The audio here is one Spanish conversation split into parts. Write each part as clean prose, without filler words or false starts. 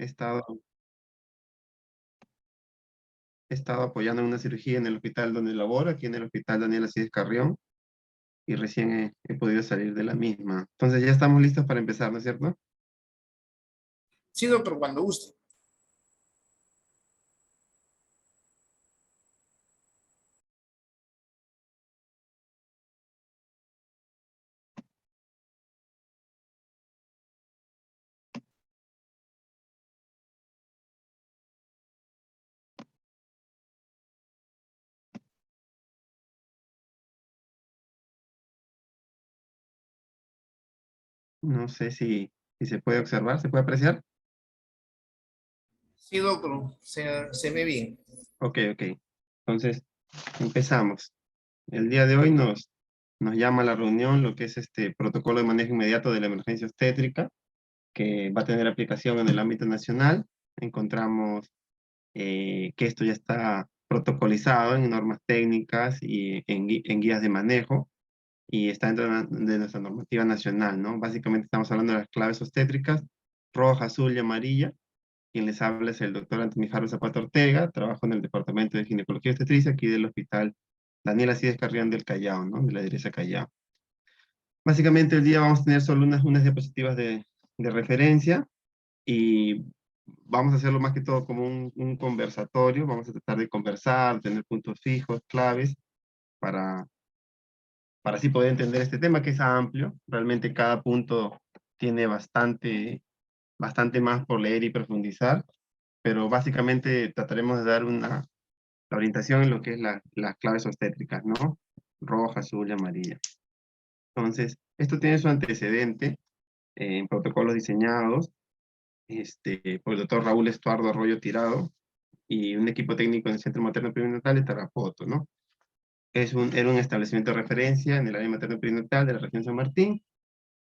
He estado, he estado apoyando en una cirugía en el hospital donde laboro, aquí en el hospital Daniel Alcides Carrión, y recién he podido salir de la misma. Entonces ya estamos listos para empezar, ¿no es cierto? Sí, doctor, cuando guste. No sé si se puede observar, ¿se puede apreciar? Sí, doctor, se ve bien. Ok, ok. Entonces, empezamos. El día de hoy nos llama a la reunión lo que es este protocolo de manejo inmediato de la emergencia obstétrica, que va a tener aplicación en el ámbito nacional. Encontramos que esto ya está protocolizado en normas técnicas y en guías de manejo, y está dentro de nuestra normativa nacional, ¿no? Básicamente estamos hablando de las claves obstétricas, roja, azul y amarilla. Quien les habla es el doctor Anthony Jarro Zapata Ortega, trabajo en el Departamento de Ginecología y Obstetricia aquí del Hospital Daniel Alcides Carrión del Callao, ¿no? De la Iglesia Callao. Básicamente el día vamos a tener solo unas diapositivas de referencia, y vamos a hacerlo más que todo como un conversatorio. Vamos a tratar de conversar, tener puntos fijos, claves, para, para así poder entender este tema que es amplio. Realmente cada punto tiene bastante más por leer y profundizar, pero básicamente trataremos de dar la orientación en lo que es las claves obstétricas, ¿no? Roja, azul y amarilla. Entonces, esto tiene su antecedente en protocolos diseñados por el doctor Raúl Estuardo Arroyo Tirado y un equipo técnico en el Centro Materno Perinatal de Tarapoto, ¿no? Era un establecimiento de referencia en el área materno perinatal de la región San Martín,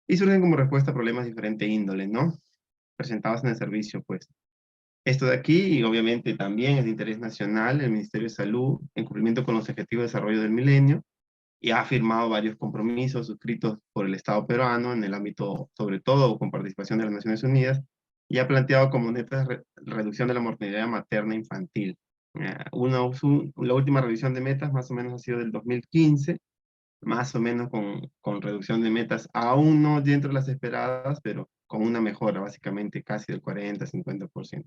y surgen como respuesta a problemas de diferente índole, ¿no? Presentados en el servicio, pues. Esto de aquí, y obviamente también es de interés nacional, el Ministerio de Salud, en cumplimiento con los Objetivos de Desarrollo del Milenio, y ha firmado varios compromisos suscritos por el Estado peruano en el ámbito, sobre todo, con participación de las Naciones Unidas, y ha planteado como meta reducción de la mortalidad materna infantil. La última revisión de metas más o menos ha sido del 2015, más o menos con reducción de metas, aún no dentro de las esperadas, pero con una mejora básicamente casi del 40-50%.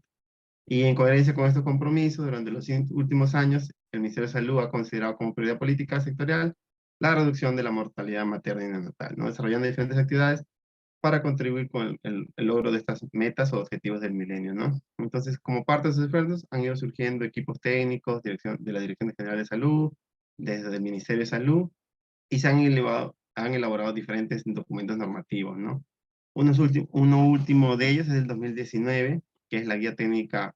Y en coherencia con estos compromisos, durante los últimos años, el Ministerio de Salud ha considerado como prioridad política sectorial la reducción de la mortalidad materna y neonatal, ¿no? Desarrollando diferentes actividades para contribuir con el logro de estas metas o objetivos del milenio, ¿no? Entonces, como parte de sus esfuerzos, han ido surgiendo equipos técnicos de la Dirección General de Salud, desde el Ministerio de Salud, y se han elaborado diferentes documentos normativos, ¿no? Uno último de ellos es el 2019, que es la Guía Técnica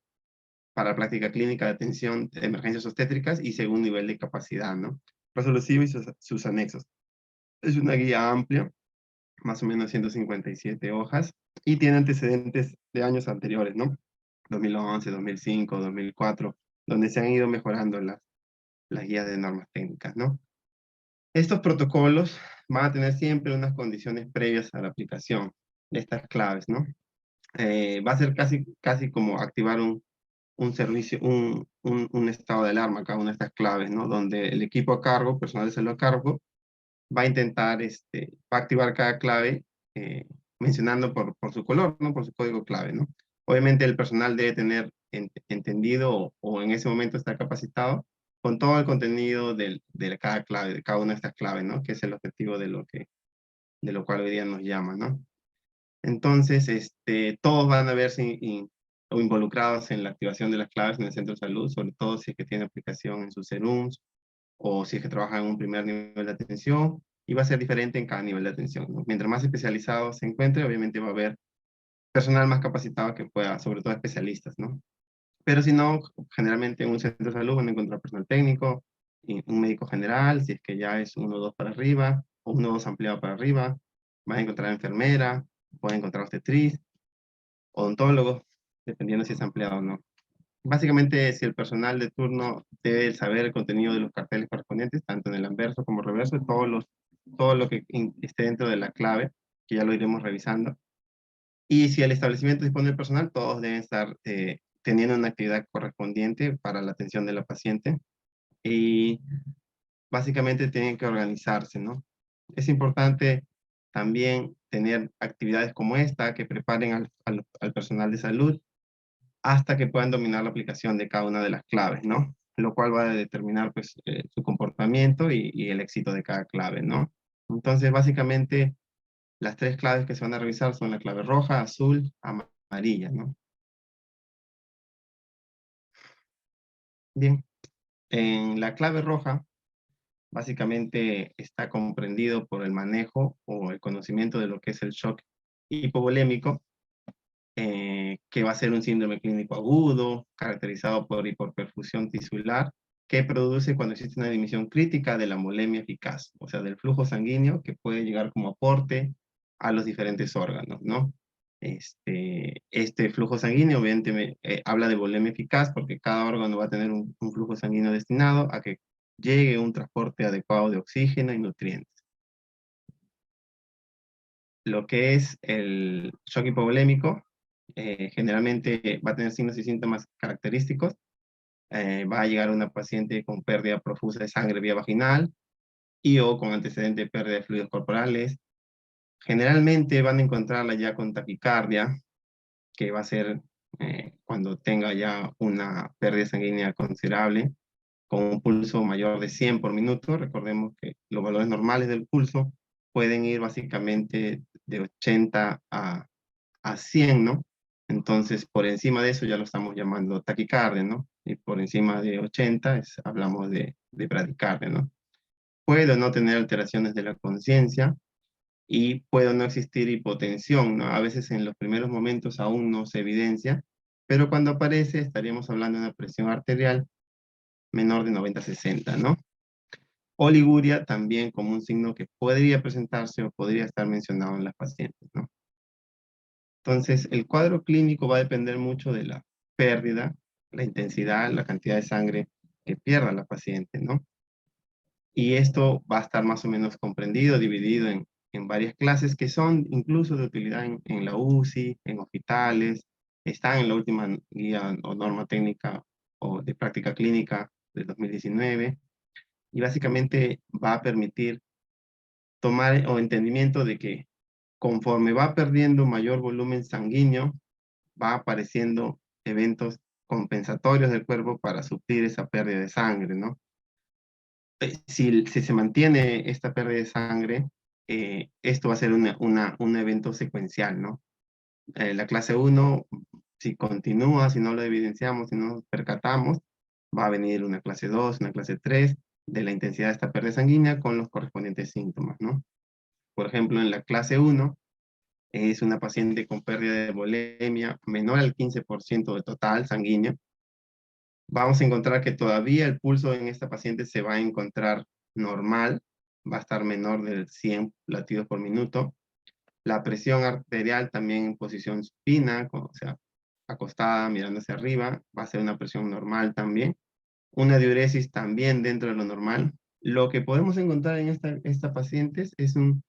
para práctica clínica de atención de emergencias obstétricas y según nivel de capacidad, ¿no? Resolusivo y sus anexos. Es una guía amplia, más o menos 157 hojas, y tiene antecedentes de años anteriores, ¿no? 2011, 2005, 2004, donde se han ido mejorando las guías de normas técnicas, ¿no? Estos protocolos van a tener siempre unas condiciones previas a la aplicación de estas claves, ¿no? Va a ser casi como activar un servicio, un estado de alarma, cada una de estas claves, ¿no? Donde el equipo a cargo, personal de salud a cargo, va a intentar, va a activar cada clave eh, mencionando por su color, ¿no? Por su código clave, ¿no? Obviamente el personal debe tener entendido o en ese momento estar capacitado con todo el contenido de cada clave, de cada una de estas claves, ¿no? Que es el objetivo de lo cual hoy día nos llama, ¿no? Entonces, todos van a verse o involucrados en la activación de las claves en el centro de salud, sobre todo si es que tiene aplicación en sus serums o si es que trabaja en un primer nivel de atención, y va a ser diferente en cada nivel de atención, ¿no? Mientras más especializado se encuentre, obviamente va a haber personal más capacitado que pueda, sobre todo especialistas, ¿no? Pero si no, generalmente en un centro de salud van a encontrar personal técnico, y un médico general, si es que ya es 1 o 2 para arriba, o 1 o 2 ampliado para arriba, van a encontrar enfermera, pueden encontrar obstetriz, odontólogo, dependiendo si es ampliado o no. Básicamente, si el personal de turno debe saber el contenido de los carteles correspondientes, tanto en el anverso como reverso, todo lo que esté dentro de la clave, que ya lo iremos revisando, Y si el establecimiento dispone del personal, todos deben estar teniendo una actividad correspondiente para la atención de la paciente. Y básicamente tienen que organizarse, ¿no? Es importante también tener actividades como esta que preparen al personal de salud hasta que puedan dominar la aplicación de cada una de las claves, ¿no? Lo cual va a determinar pues su comportamiento y el éxito de cada clave, ¿no? Entonces, básicamente, las tres claves que se van a revisar son la clave roja, azul, amarilla, ¿no? Bien, en la clave roja, básicamente está comprendido por el manejo o el conocimiento de lo que es el shock hipovolémico, que va a ser un síndrome clínico agudo, caracterizado por hiperperfusión tisular, que produce cuando existe una disminución crítica de la molemia eficaz, o sea, del flujo sanguíneo que puede llegar como aporte a los diferentes órganos, ¿no? Este flujo sanguíneo, obviamente, habla de volemia eficaz porque cada órgano va a tener un flujo sanguíneo destinado a que llegue un transporte adecuado de oxígeno y nutrientes. Lo que es el shock hipovolémico, generalmente va a tener signos y síntomas característicos. Va a llegar una paciente con pérdida profusa de sangre vía vaginal y o con antecedente de pérdida de fluidos corporales. Generalmente van a encontrarla ya con taquicardia, que va a ser cuando tenga ya una pérdida sanguínea considerable, con un pulso mayor de 100 por minuto. Recordemos que los valores normales del pulso pueden ir básicamente de 80 a 100, ¿no? Entonces, por encima de eso ya lo estamos llamando taquicardia, ¿no? Y por encima de 80 hablamos de bradicardia, ¿no? Puede o no tener alteraciones de la conciencia y puede o no existir hipotensión, ¿no? A veces en los primeros momentos aún no se evidencia, pero cuando aparece estaríamos hablando de una presión arterial menor de 90-60, ¿no? Oliguria también como un signo que podría presentarse o podría estar mencionado en las pacientes, ¿no? Entonces, el cuadro clínico va a depender mucho de la pérdida, la intensidad, la cantidad de sangre que pierda la paciente, ¿no? Y esto va a estar más o menos comprendido, dividido en varias clases que son incluso de utilidad en la UCI, en hospitales, están en la última guía o norma técnica o de práctica clínica del 2019, y básicamente va a permitir tomar o entendimiento de que conforme va perdiendo mayor volumen sanguíneo, va apareciendo eventos compensatorios del cuerpo para suplir esa pérdida de sangre, ¿no? Si se mantiene esta pérdida de sangre, esto va a ser un evento secuencial, ¿no? La clase 1, si continúa, si no lo evidenciamos, si no nos percatamos, va a venir una clase 2, una clase 3, de la intensidad de esta pérdida sanguínea con los correspondientes síntomas, ¿no? Por ejemplo, en la clase 1, es una paciente con pérdida de volemia menor al 15% de total sanguíneo. Vamos a encontrar que todavía el pulso en esta paciente se va a encontrar normal, va a estar menor del 100 latidos por minuto. La presión arterial también en posición supina, o sea, acostada, mirando hacia arriba, va a ser una presión normal también. Una diuresis también dentro de lo normal. Lo que podemos encontrar en esta paciente es un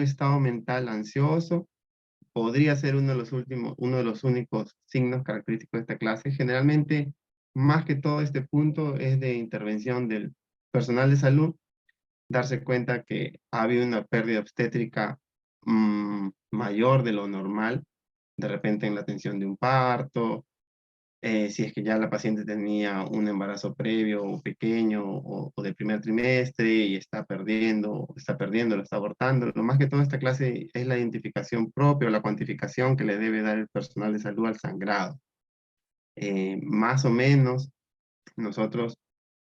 estado mental ansioso, podría ser uno de los únicos signos característicos de esta clase. Generalmente, más que todo este punto es de intervención del personal de salud, darse cuenta que ha habido una pérdida obstétrica mayor de lo normal, de repente en la atención de un parto, si es que ya la paciente tenía un embarazo previo o pequeño o de primer trimestre y lo está abortando. Lo más que todo esta clase es la identificación propia o la cuantificación que le debe dar el personal de salud al sangrado. Más o menos nosotros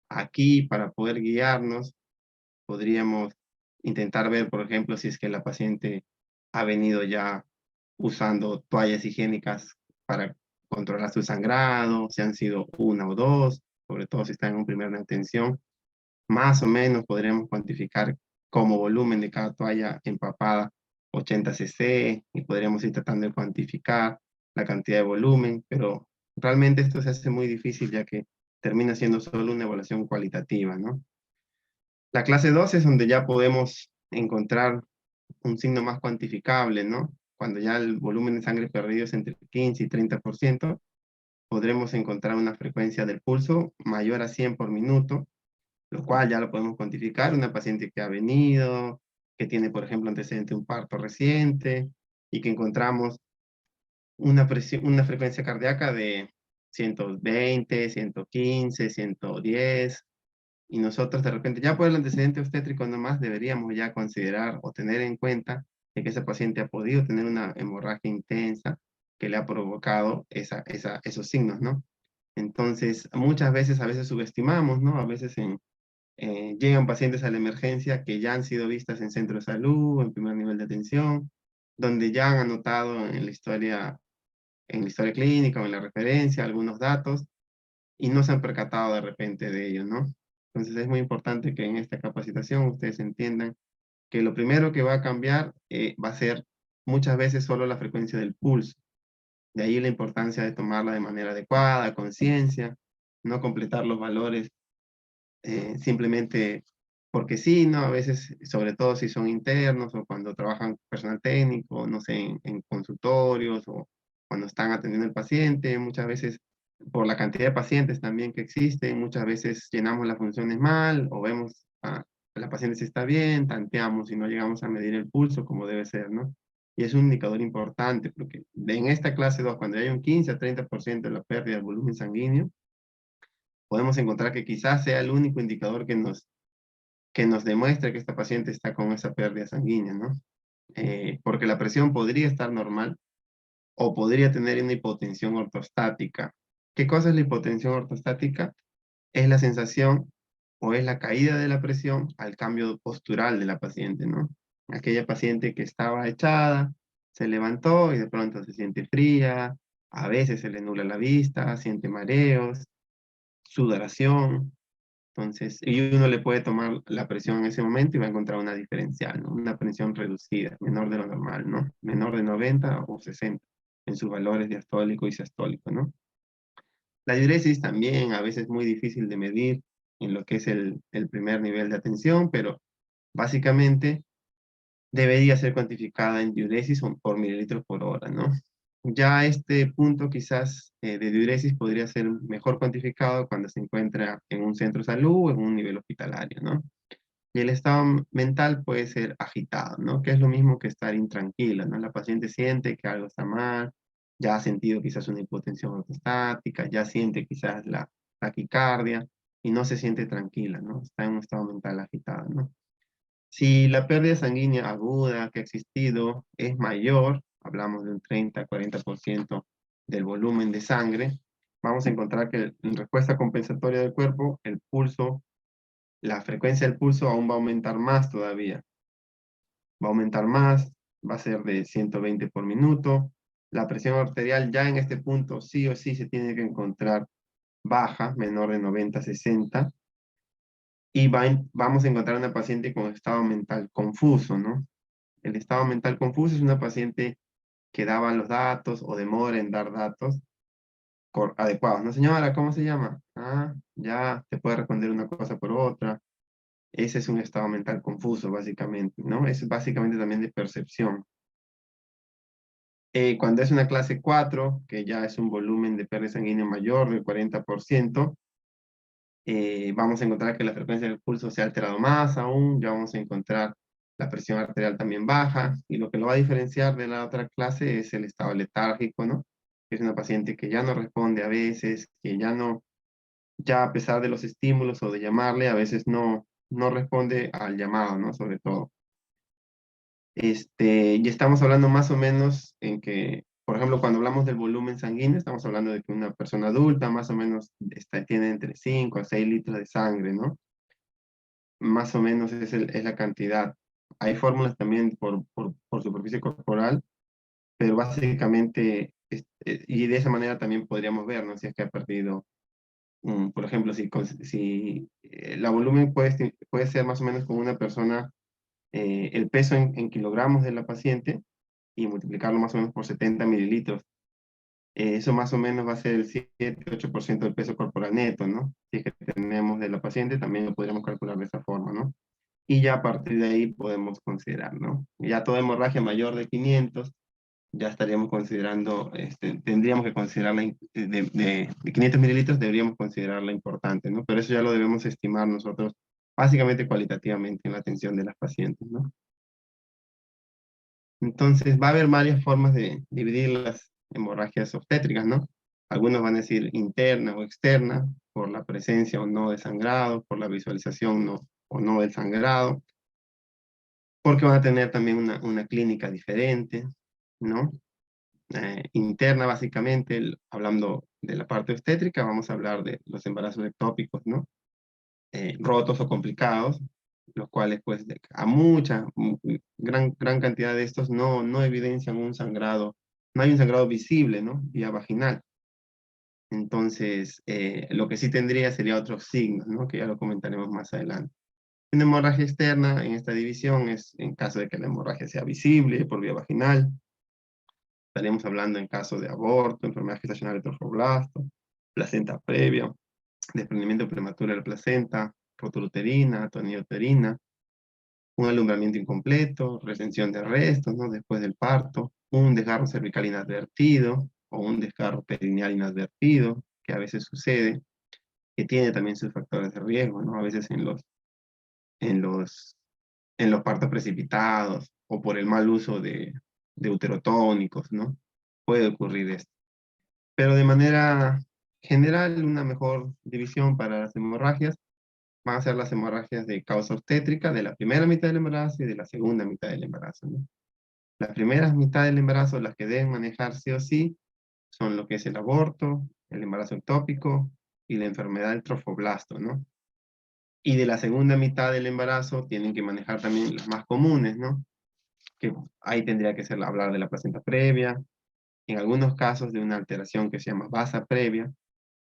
aquí para poder guiarnos podríamos intentar ver, por ejemplo, si es que la paciente ha venido ya usando toallas higiénicas para controlar su sangrado, si han sido una o dos, sobre todo si está en un primer de atención. Más o menos podríamos cuantificar como volumen de cada toalla empapada 80 cc y podríamos ir tratando de cuantificar la cantidad de volumen, pero realmente esto se hace muy difícil ya que termina siendo solo una evaluación cualitativa, ¿no? La clase 2 es donde ya podemos encontrar un signo más cuantificable, ¿no? cuando ya el volumen de sangre perdido es entre 15 y 30%, podremos encontrar una frecuencia del pulso mayor a 100 por minuto, lo cual ya lo podemos cuantificar. Una paciente que ha venido, que tiene, por ejemplo, antecedente de un parto reciente, y que encontramos una frecuencia cardíaca de 120, 115, 110, y nosotros de repente, ya por el antecedente obstétrico nomás, deberíamos ya considerar o tener en cuenta de que esa paciente ha podido tener una hemorragia intensa que le ha provocado esos signos, ¿no? Entonces, muchas veces, a veces subestimamos, ¿no? A veces llegan pacientes a la emergencia que ya han sido vistas en centro de salud, en primer nivel de atención, donde ya han anotado en la historia clínica o en la referencia algunos datos y no se han percatado de repente de ello, ¿no? Entonces es muy importante que en esta capacitación ustedes entiendan que lo primero que va a cambiar va a ser muchas veces solo la frecuencia del pulso. De ahí la importancia de tomarla de manera adecuada, a conciencia, no completar los valores simplemente porque sí, ¿no? A veces, sobre todo si son internos o cuando trabajan personal técnico, no sé, en consultorios o cuando están atendiendo al paciente, muchas veces por la cantidad de pacientes también que existen, muchas veces llenamos las funciones mal o vemos a la paciente si está bien, tanteamos y no llegamos a medir el pulso como debe ser, ¿no? Y es un indicador importante porque en esta clase 2 cuando hay un 15 a 30% de la pérdida del volumen sanguíneo, podemos encontrar que quizás sea el único indicador que nos demuestre que esta paciente está con esa pérdida sanguínea, ¿no? Porque la presión podría estar normal o podría tener una hipotensión ortostática. ¿Qué cosa es la hipotensión ortostática? Es la sensación o es la caída de la presión al cambio postural de la paciente, ¿no? Aquella paciente que estaba echada, se levantó y de pronto se siente fría, a veces se le nubla la vista, siente mareos, sudoración, entonces, y uno le puede tomar la presión en ese momento y va a encontrar una diferencial, ¿no? Una presión reducida, menor de lo normal, ¿no? Menor de 90 o 60 en sus valores diastólico y sistólico, ¿no? La diuresis también a veces es muy difícil de medir en lo que es el primer nivel de atención, pero básicamente debería ser cuantificada en diuresis o por mililitros por hora, ¿no? Ya este punto quizás de diuresis podría ser mejor cuantificado cuando se encuentra en un centro de salud o en un nivel hospitalario, ¿no? Y el estado mental puede ser agitado, ¿no? Que es lo mismo que estar intranquila, ¿no? La paciente siente que algo está mal, ya ha sentido quizás una hipotensión ortostática, ya siente quizás la taquicardia y no se siente tranquila, ¿no? Está en un estado mental agitado, ¿no? Si la pérdida sanguínea aguda que ha existido es mayor, hablamos de un 30-40% del volumen de sangre, vamos a encontrar que en respuesta compensatoria del cuerpo, el pulso, la frecuencia del pulso aún va a aumentar más todavía. Va a aumentar más, va a ser de 120 por minuto. La presión arterial ya en este punto sí o sí se tiene que encontrar baja, menor de 90-60. Y vamos a encontrar una paciente con estado mental confuso, ¿no? El estado mental confuso es una paciente que daba los datos o demora en dar datos adecuados. No, señora, ¿cómo se llama? Ah, ya te puede responder una cosa por otra. Ese es un estado mental confuso, básicamente, ¿no? Es básicamente también de percepción. Cuando es una clase 4, que ya es un volumen de pérdida sanguínea mayor del 40%, vamos a encontrar que la frecuencia del pulso se ha alterado más aún, ya vamos a encontrar la presión arterial también baja, y lo que lo va a diferenciar de la otra clase es el estado letárgico, ¿no? Es una paciente que ya no responde a veces, que ya no, ya a pesar de los estímulos o de llamarle, a veces no responde al llamado, ¿no? Sobre todo. Y estamos hablando más o menos en que, por ejemplo, cuando hablamos del volumen sanguíneo, estamos hablando de que una persona adulta más o menos tiene entre 5 a 6 litros de sangre, ¿no? Más o menos es la cantidad. Hay fórmulas también por superficie corporal, pero básicamente, y de esa manera también podríamos ver, ¿no? Si es que ha perdido, por ejemplo, si la volumen puede ser más o menos como una persona, el peso en kilogramos de la paciente y multiplicarlo más o menos por 70 mililitros. Eso más o menos va a ser el 7-8% del peso corporal neto, ¿no? Si es que tenemos de la paciente, también lo podríamos calcular de esa forma, ¿no? Y ya a partir de ahí podemos considerar, ¿no? Ya toda hemorragia mayor de 500 ya estaríamos considerando, tendríamos que considerarla, de 500 mililitros deberíamos considerarla importante, ¿no? Pero eso ya lo debemos estimar nosotros, básicamente cualitativamente en la atención de las pacientes, ¿no? Entonces, va a haber varias formas de dividir las hemorragias obstétricas, ¿no? Algunos van a decir interna o externa, por la presencia o no de sangrado, por la visualización o no del sangrado, porque van a tener también una clínica diferente, ¿no? Interna, básicamente, hablando de la parte obstétrica, vamos a hablar de los embarazos ectópicos, ¿no? Rotos o complicados, los cuales, pues, gran cantidad de estos no evidencian un sangrado, no hay un sangrado visible, ¿no? Vía vaginal. Entonces, lo que sí tendría sería otros signos, ¿no? Que ya lo comentaremos más adelante. Una hemorragia externa en esta división es en caso de que la hemorragia sea visible por vía vaginal. Estaríamos hablando en caso de aborto, enfermedad gestacional de trofoblasto, placenta previa, desprendimiento prematuro de la placenta, rotura uterina, atonía uterina, un alumbramiento incompleto, retención de restos, ¿no? Después del parto, un desgarro cervical inadvertido o un desgarro perineal inadvertido, que a veces sucede, que tiene también sus factores de riesgo, ¿no? A veces en los, en los partos precipitados o por el mal uso de uterotónicos, ¿no? Puede ocurrir esto. Pero de manera general, una mejor división para las hemorragias van a ser las hemorragias de causa obstétrica de la primera mitad del embarazo y de la segunda mitad del embarazo, ¿no? Las primeras mitad del embarazo, las que deben manejar sí o sí, son lo que es el aborto, el embarazo ectópico y la enfermedad del trofoblasto, ¿no? Y de la segunda mitad del embarazo tienen que manejar también las más comunes, ¿no? Que ahí tendría que ser hablar de la placenta previa, en algunos casos de una alteración que se llama basa previa,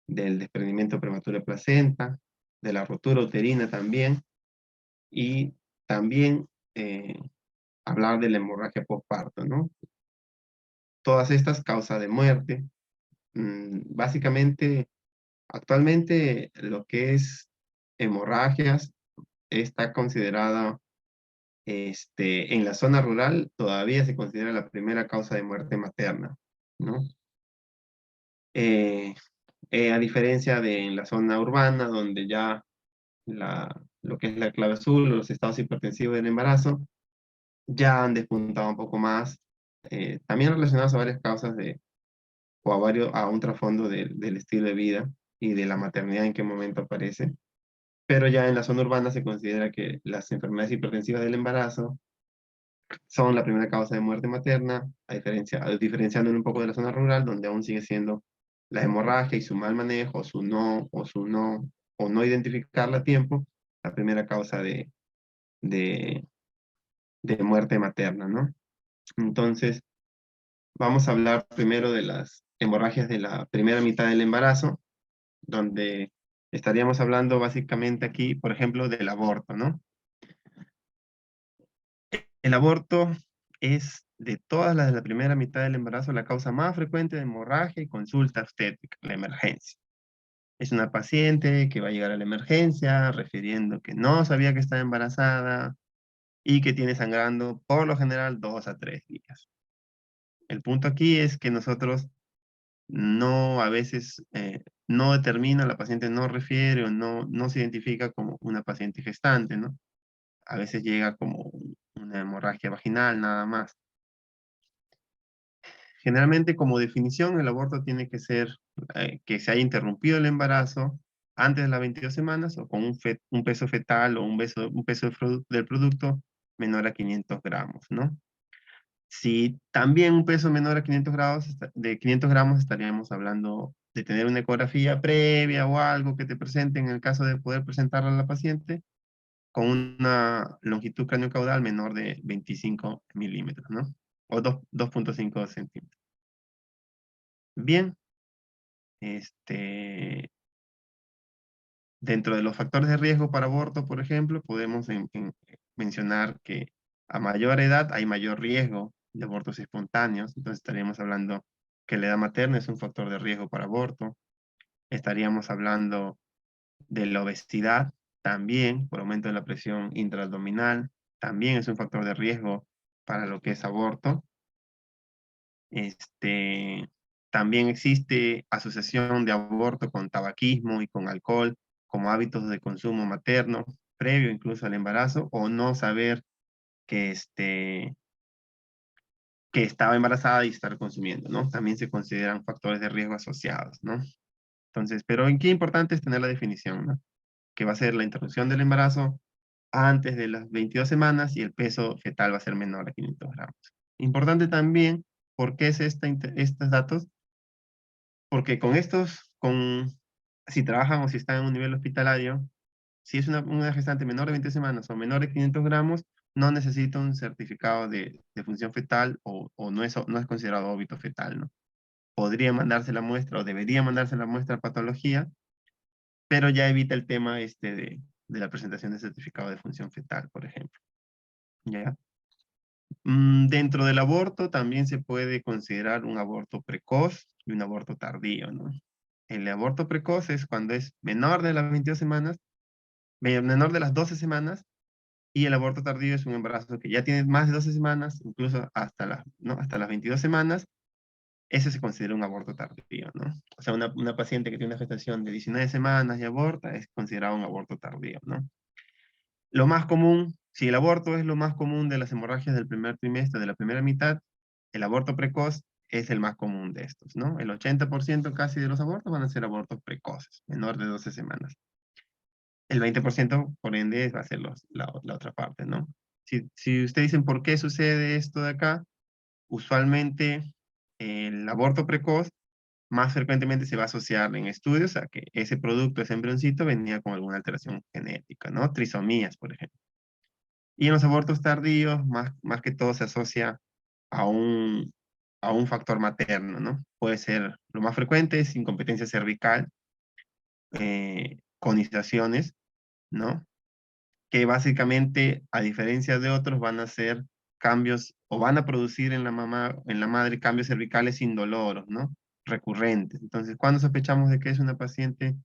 del desprendimiento prematuro de placenta, de la rotura uterina también, y también hablar de la hemorragia postparto, ¿no? Todas estas causa de muerte. Básicamente, actualmente lo que es hemorragias está considerada, en la zona rural todavía se considera la primera causa de muerte materna, ¿no? Eh, a diferencia de en la zona urbana, donde ya lo que es la clave azul o los estados hipertensivos del embarazo ya han despuntado un poco más, también relacionados a varias causas o a un trasfondo del estilo de vida y de la maternidad en qué momento aparece. Pero ya en la zona urbana se considera que las enfermedades hipertensivas del embarazo son la primera causa de muerte materna, diferenciando un poco de la zona rural, donde aún sigue siendo la hemorragia y su mal manejo, o no identificarla a tiempo, la primera causa de, de muerte materna, ¿no? Entonces, vamos a hablar primero de las hemorragias de la primera mitad del embarazo, donde estaríamos hablando básicamente aquí, por ejemplo, del aborto, ¿no? El aborto es, de todas las de la primera mitad del embarazo, la causa más frecuente de hemorragia y consulta obstétrica, la emergencia. Es una paciente que va a llegar a la emergencia refiriendo que no sabía que estaba embarazada y que tiene sangrando por lo general 2 a 3 días. El punto aquí es que nosotros no, a veces, no determina, la paciente no refiere o no se identifica como una paciente gestante, ¿no? A veces llega como una hemorragia vaginal nada más. Generalmente, como definición, el aborto tiene que ser que se haya interrumpido el embarazo antes de las 22 semanas o con un peso fetal o un peso del producto menor a 500 gramos, ¿no? Si también un peso menor a 500 gramos, de 500 gramos estaríamos hablando de tener una ecografía previa o algo que te presente en el caso de poder presentarla a la paciente con una longitud craneocaudal menor de 25 milímetros, ¿no? O 2.5 centímetros. Bien, este, dentro de los factores de riesgo para aborto, por ejemplo, podemos mencionar que a mayor edad hay mayor riesgo de abortos espontáneos. Entonces estaríamos hablando que la edad materna es un factor de riesgo para aborto. Estaríamos hablando de la obesidad también, por aumento de la presión intraabdominal, también es un factor de riesgo para lo que es aborto. También existe asociación de aborto con tabaquismo y con alcohol como hábitos de consumo materno, previo incluso al embarazo, o no saber que, que estaba embarazada y estar consumiendo, ¿no? También se consideran factores de riesgo asociados, ¿no? Entonces, pero en qué importante es tener la definición, ¿no? Que va a ser la interrupción del embarazo antes de las 22 semanas y el peso fetal va a ser menor a 500 gramos. Importante también, ¿por qué es estos datos? Porque con estos, si trabajan o si están en un nivel hospitalario, si es una gestante menor de 20 semanas o menor de 500 gramos, no necesita un certificado de función fetal o no es considerado óbito fetal, ¿no? Podría mandarse la muestra o debería mandarse la muestra a patología, pero ya evita el tema de la presentación de certificado de función fetal, por ejemplo. ¿Ya? Dentro del aborto también se puede considerar un aborto precoz y un aborto tardío, ¿no? El aborto precoz es cuando es menor de las 22 semanas, menor de las 12 semanas, y el aborto tardío es un embarazo que ya tiene más de 12 semanas, incluso ¿no? hasta las 22 semanas, eso se considera un aborto tardío, ¿no? O sea, una paciente que tiene una gestación de 19 semanas y aborta es considerado un aborto tardío, ¿no? Lo más común, si el aborto es lo más común de las hemorragias del primer trimestre, de la primera mitad, el aborto precoz es el más común de estos, ¿no? El 80% casi de los abortos van a ser abortos precoces, menor de 12 semanas. El 20%, por ende, va a ser la otra parte, ¿no? Si ustedes dicen por qué sucede esto de acá, usualmente el aborto precoz más frecuentemente se va a asociar en estudios a que ese producto, ese embrioncito, venía con alguna alteración genética, ¿no? Trisomías, por ejemplo. Y en los abortos tardíos, más que todo se asocia a un factor materno, ¿no? Puede ser, lo más frecuente es incompetencia cervical, conizaciones, ¿no? Que básicamente, a diferencia de otros, van a ser cambios o van a producir en la mamá, en la madre, cambios cervicales indoloros, ¿no? Recurrentes. Entonces, ¿cuándo sospechamos de que es una paciente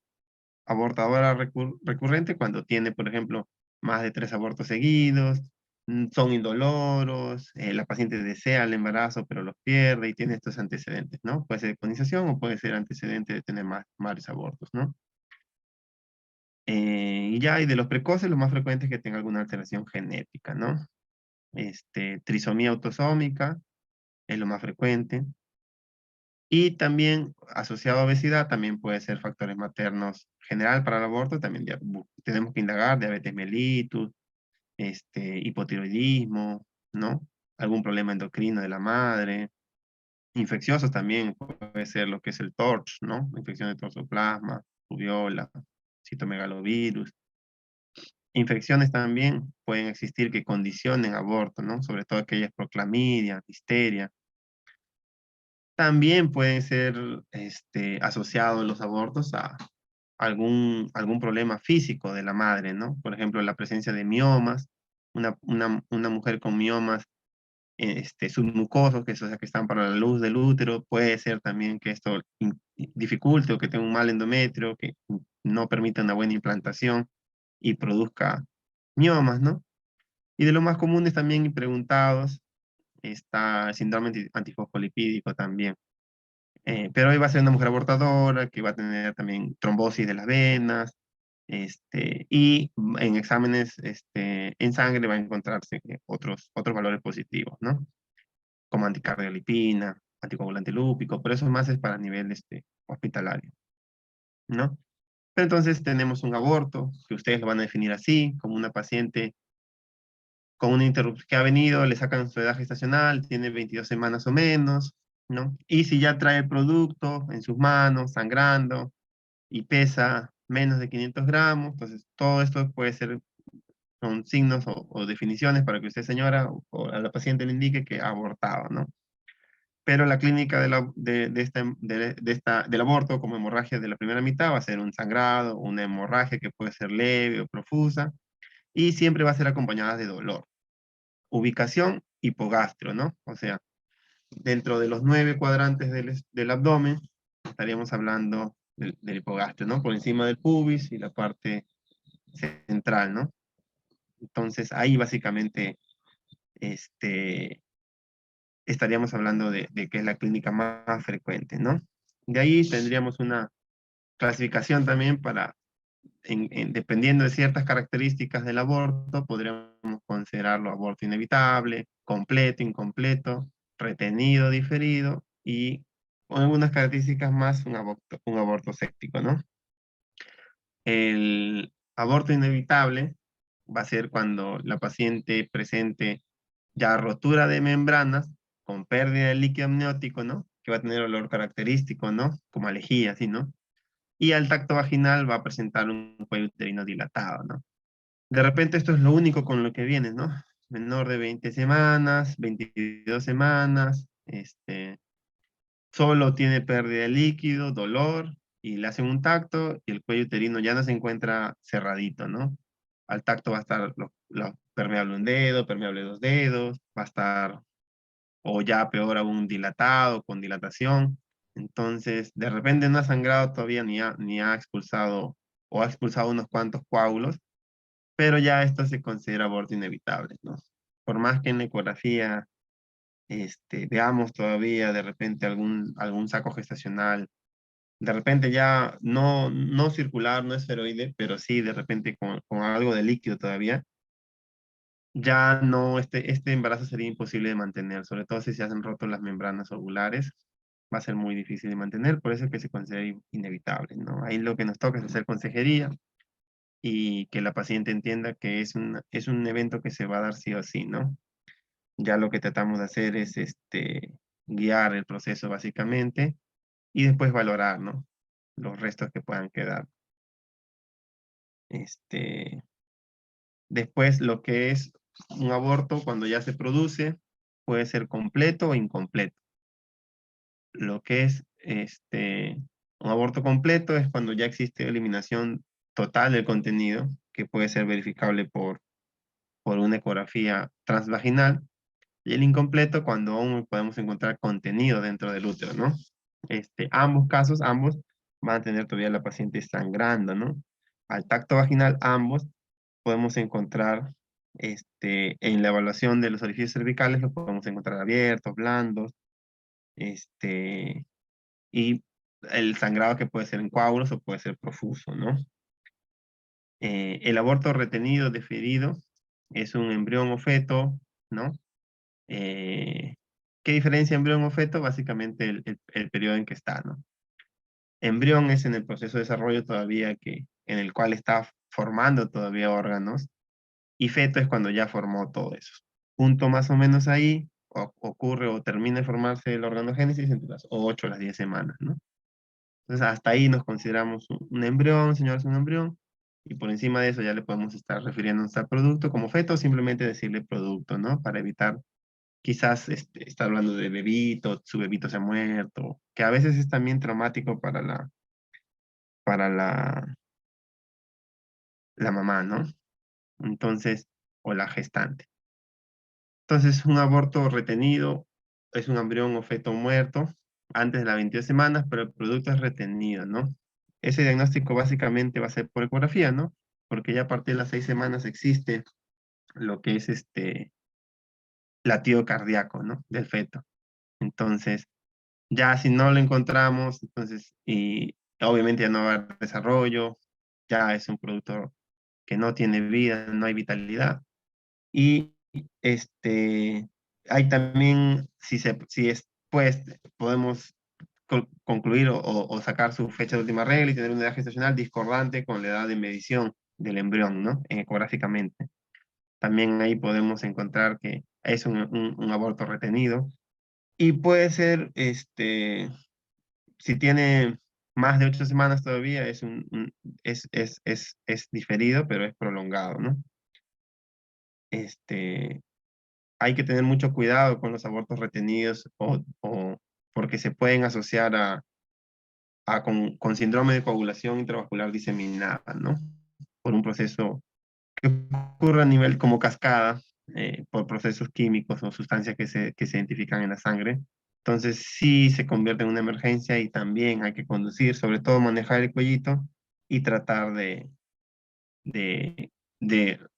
abortadora recurrente? Cuando tiene, por ejemplo, más de 3 abortos seguidos, son indoloros, la paciente desea el embarazo pero los pierde y tiene estos antecedentes, ¿no? Puede ser conización o puede ser antecedente de tener varios abortos, ¿no? Y de los precoces, lo más frecuente es que tenga alguna alteración genética, ¿no? Trisomía autosómica es lo más frecuente. Y también asociado a obesidad, también puede ser factores maternos general para el aborto, también tenemos que indagar diabetes mellitus, hipotiroidismo, ¿no? Algún problema endocrino de la madre, infecciosos también, puede ser lo que es el TORCH, ¿no? Infección de toxoplasma, rubiola, citomegalovirus. Infecciones también pueden existir que condicionen aborto, ¿no? Sobre todo aquellas por clamidia, histeria. También pueden ser asociados los abortos a algún problema físico de la madre, ¿no? Por ejemplo, la presencia de miomas, una mujer con miomas submucosos, o sea, que están para la luz del útero, puede ser también que esto dificulte o que tenga un mal endometrio, que no permita una buena implantación y produzca miomas, ¿no? Y de los más comunes también y preguntados está el síndrome antifosfolipídico también. Pero hoy va a ser una mujer abortadora, que va a tener también trombosis de las venas, y en exámenes en sangre va a encontrarse otros valores positivos, ¿no? Como anticardiolipina, anticoagulante lúpico, pero eso más es para nivel hospitalario, ¿no? Pero entonces tenemos un aborto, que ustedes lo van a definir así, como una paciente con una interrupción que ha venido, le sacan su edad gestacional, tiene 22 semanas o menos, ¿no? Y si ya trae el producto en sus manos, sangrando, y pesa menos de 500 gramos, entonces todo esto puede ser, son signos o definiciones para que usted, señora, o a la paciente le indique que ha abortado, ¿no? Pero la clínica del aborto como hemorragia de la primera mitad va a ser un sangrado, una hemorragia que puede ser leve o profusa, y siempre va a ser acompañada de dolor. Ubicación hipogastro, ¿no? O sea, dentro de los 9 cuadrantes del abdomen, estaríamos hablando del hipogastro, ¿no? Por encima del pubis y la parte central, ¿no? Entonces, ahí básicamente, este, estaríamos hablando de que es la clínica más frecuente, ¿no? De ahí tendríamos una clasificación también para, dependiendo de ciertas características del aborto, podríamos considerarlo aborto inevitable, completo, incompleto, retenido, diferido, y con algunas características más, un aborto séptico, ¿no? El aborto inevitable va a ser cuando la paciente presente ya rotura de membranas con pérdida de líquido amniótico, ¿no? Que va a tener olor característico, ¿no? Como a lejía, así, ¿no? Y al tacto vaginal va a presentar un cuello uterino dilatado, ¿no? De repente esto es lo único con lo que viene, ¿no? Menor de 20 semanas, 22 semanas, solo tiene pérdida de líquido, dolor, y le hacen un tacto y el cuello uterino ya no se encuentra cerradito, ¿no? Al tacto va a estar permeable un dedo, permeable dos dedos, va a estar, o ya peor aún, dilatado, con dilatación. Entonces, de repente no ha sangrado todavía ni ha expulsado, o ha expulsado unos cuantos coágulos, pero ya esto se considera aborto inevitable, ¿no? Por más que en la ecografía veamos todavía de repente algún saco gestacional, de repente ya no circular, no esferoide, pero sí de repente con algo de líquido todavía, ya no, este embarazo sería imposible de mantener, sobre todo si se hacen rotos las membranas ovulares, va a ser muy difícil de mantener, por eso es que se considera inevitable, ¿no? Ahí lo que nos toca es hacer consejería y que la paciente entienda que es un evento que se va a dar sí o sí, ¿no? Ya lo que tratamos de hacer es guiar el proceso básicamente y después valorar, ¿no? Los restos que puedan quedar. Este, Después, lo que es un aborto cuando ya se produce puede ser completo o incompleto. Lo que es un aborto completo es cuando ya existe eliminación total del contenido, que puede ser verificable por una ecografía transvaginal. Y el incompleto cuando aún podemos encontrar contenido dentro del útero, ¿no? Ambos casos, ambos van a tener todavía la paciente sangrando, ¿no? Al tacto vaginal, ambos podemos encontrar, en la evaluación de los orificios cervicales, los podemos encontrar abiertos, blandos, y el sangrado que puede ser en coágulos o puede ser profuso, ¿no? El aborto retenido, deferido, es un embrión o feto, ¿no? Eh, ¿Qué diferencia embrión o feto? Básicamente el periodo en que está, ¿no? Embrión es en el proceso de desarrollo todavía en el cual está formando todavía órganos, y feto es cuando ya formó todo eso. Punto más o menos ahí ocurre o termina de formarse el organogénesis entre las 8 o las 10 semanas, ¿no? Entonces hasta ahí nos consideramos un embrión, señores, un embrión, y por encima de eso ya le podemos estar refiriéndonos al producto como feto, o simplemente decirle producto, ¿no? Para evitar quizás está hablando de bebito, su bebito se ha muerto, que a veces es también traumático para la mamá, ¿no? Entonces, o la gestante. Entonces, un aborto retenido es un embrión o feto muerto antes de las 22 semanas, pero el producto es retenido, ¿no? Ese diagnóstico básicamente va a ser por ecografía, ¿no? Porque ya a partir de las 6 semanas existe lo que es latido cardíaco, ¿no? Del feto. Entonces, ya si no lo encontramos, entonces, y obviamente ya no va a haber desarrollo, ya es un producto que no tiene vida, no hay vitalidad. Y hay también, si es, pues, podemos concluir o sacar su fecha de última regla y tener una edad gestacional discordante con la edad de medición del embrión, ¿no? Ecográficamente. También ahí podemos encontrar que es un aborto retenido. Y puede ser, si tiene más de 8 semanas todavía, es diferido, pero es prolongado, ¿no? Este, Hay que tener mucho cuidado con los abortos retenidos porque se pueden asociar con síndrome de coagulación intravascular diseminada, ¿no? Por un proceso que ocurre a nivel como cascada, por procesos químicos o sustancias que se identifican en la sangre. Entonces sí se convierte en una emergencia y también hay que conducir, sobre todo manejar el cuellito y tratar de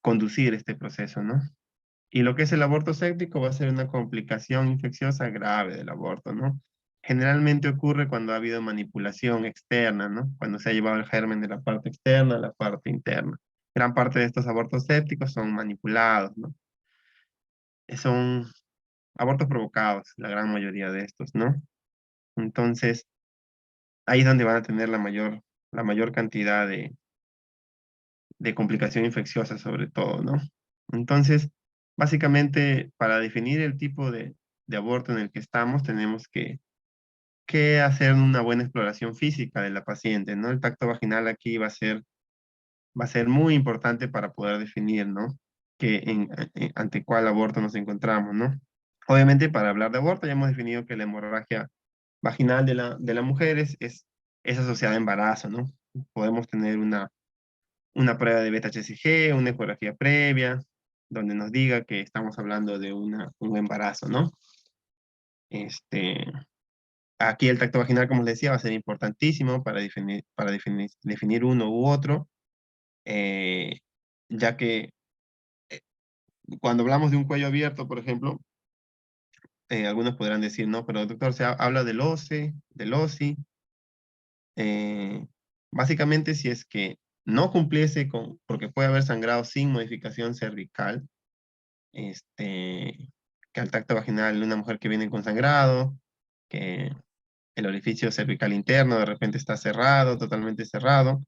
conducir este proceso, ¿no? Y lo que es el aborto séptico va a ser una complicación infecciosa grave del aborto, ¿no? Generalmente ocurre cuando ha habido manipulación externa, ¿no? Cuando se ha llevado el germen de la parte externa a la parte interna. Gran parte de estos abortos sépticos son manipulados, ¿no? Son abortos provocados, la gran mayoría de estos, ¿no? Entonces, ahí es donde van a tener la mayor cantidad de complicación infecciosa sobre todo, ¿no? Entonces, básicamente, para definir el tipo de aborto en el que estamos, tenemos que hacer una buena exploración física de la paciente, ¿no? El tacto vaginal aquí va a ser muy importante para poder definir, ¿no? Ante cuál aborto nos encontramos, ¿no? Obviamente, para hablar de aborto, ya hemos definido que la hemorragia vaginal de la mujer es asociada a embarazo, ¿no? Podemos tener una prueba de beta-HCG, una ecografía previa, donde nos diga que estamos hablando de un embarazo, ¿no? Este, aquí el tacto vaginal, como les decía, va a ser importantísimo definir uno u otro, eh, ya que cuando hablamos de un cuello abierto, por ejemplo, algunos podrán decir, no, pero doctor, se habla del OCE, del OSI. eh, Básicamente, si es que no cumpliese porque puede haber sangrado sin modificación cervical, que al tacto vaginal de una mujer que viene con sangrado, que el orificio cervical interno de repente está cerrado, totalmente cerrado.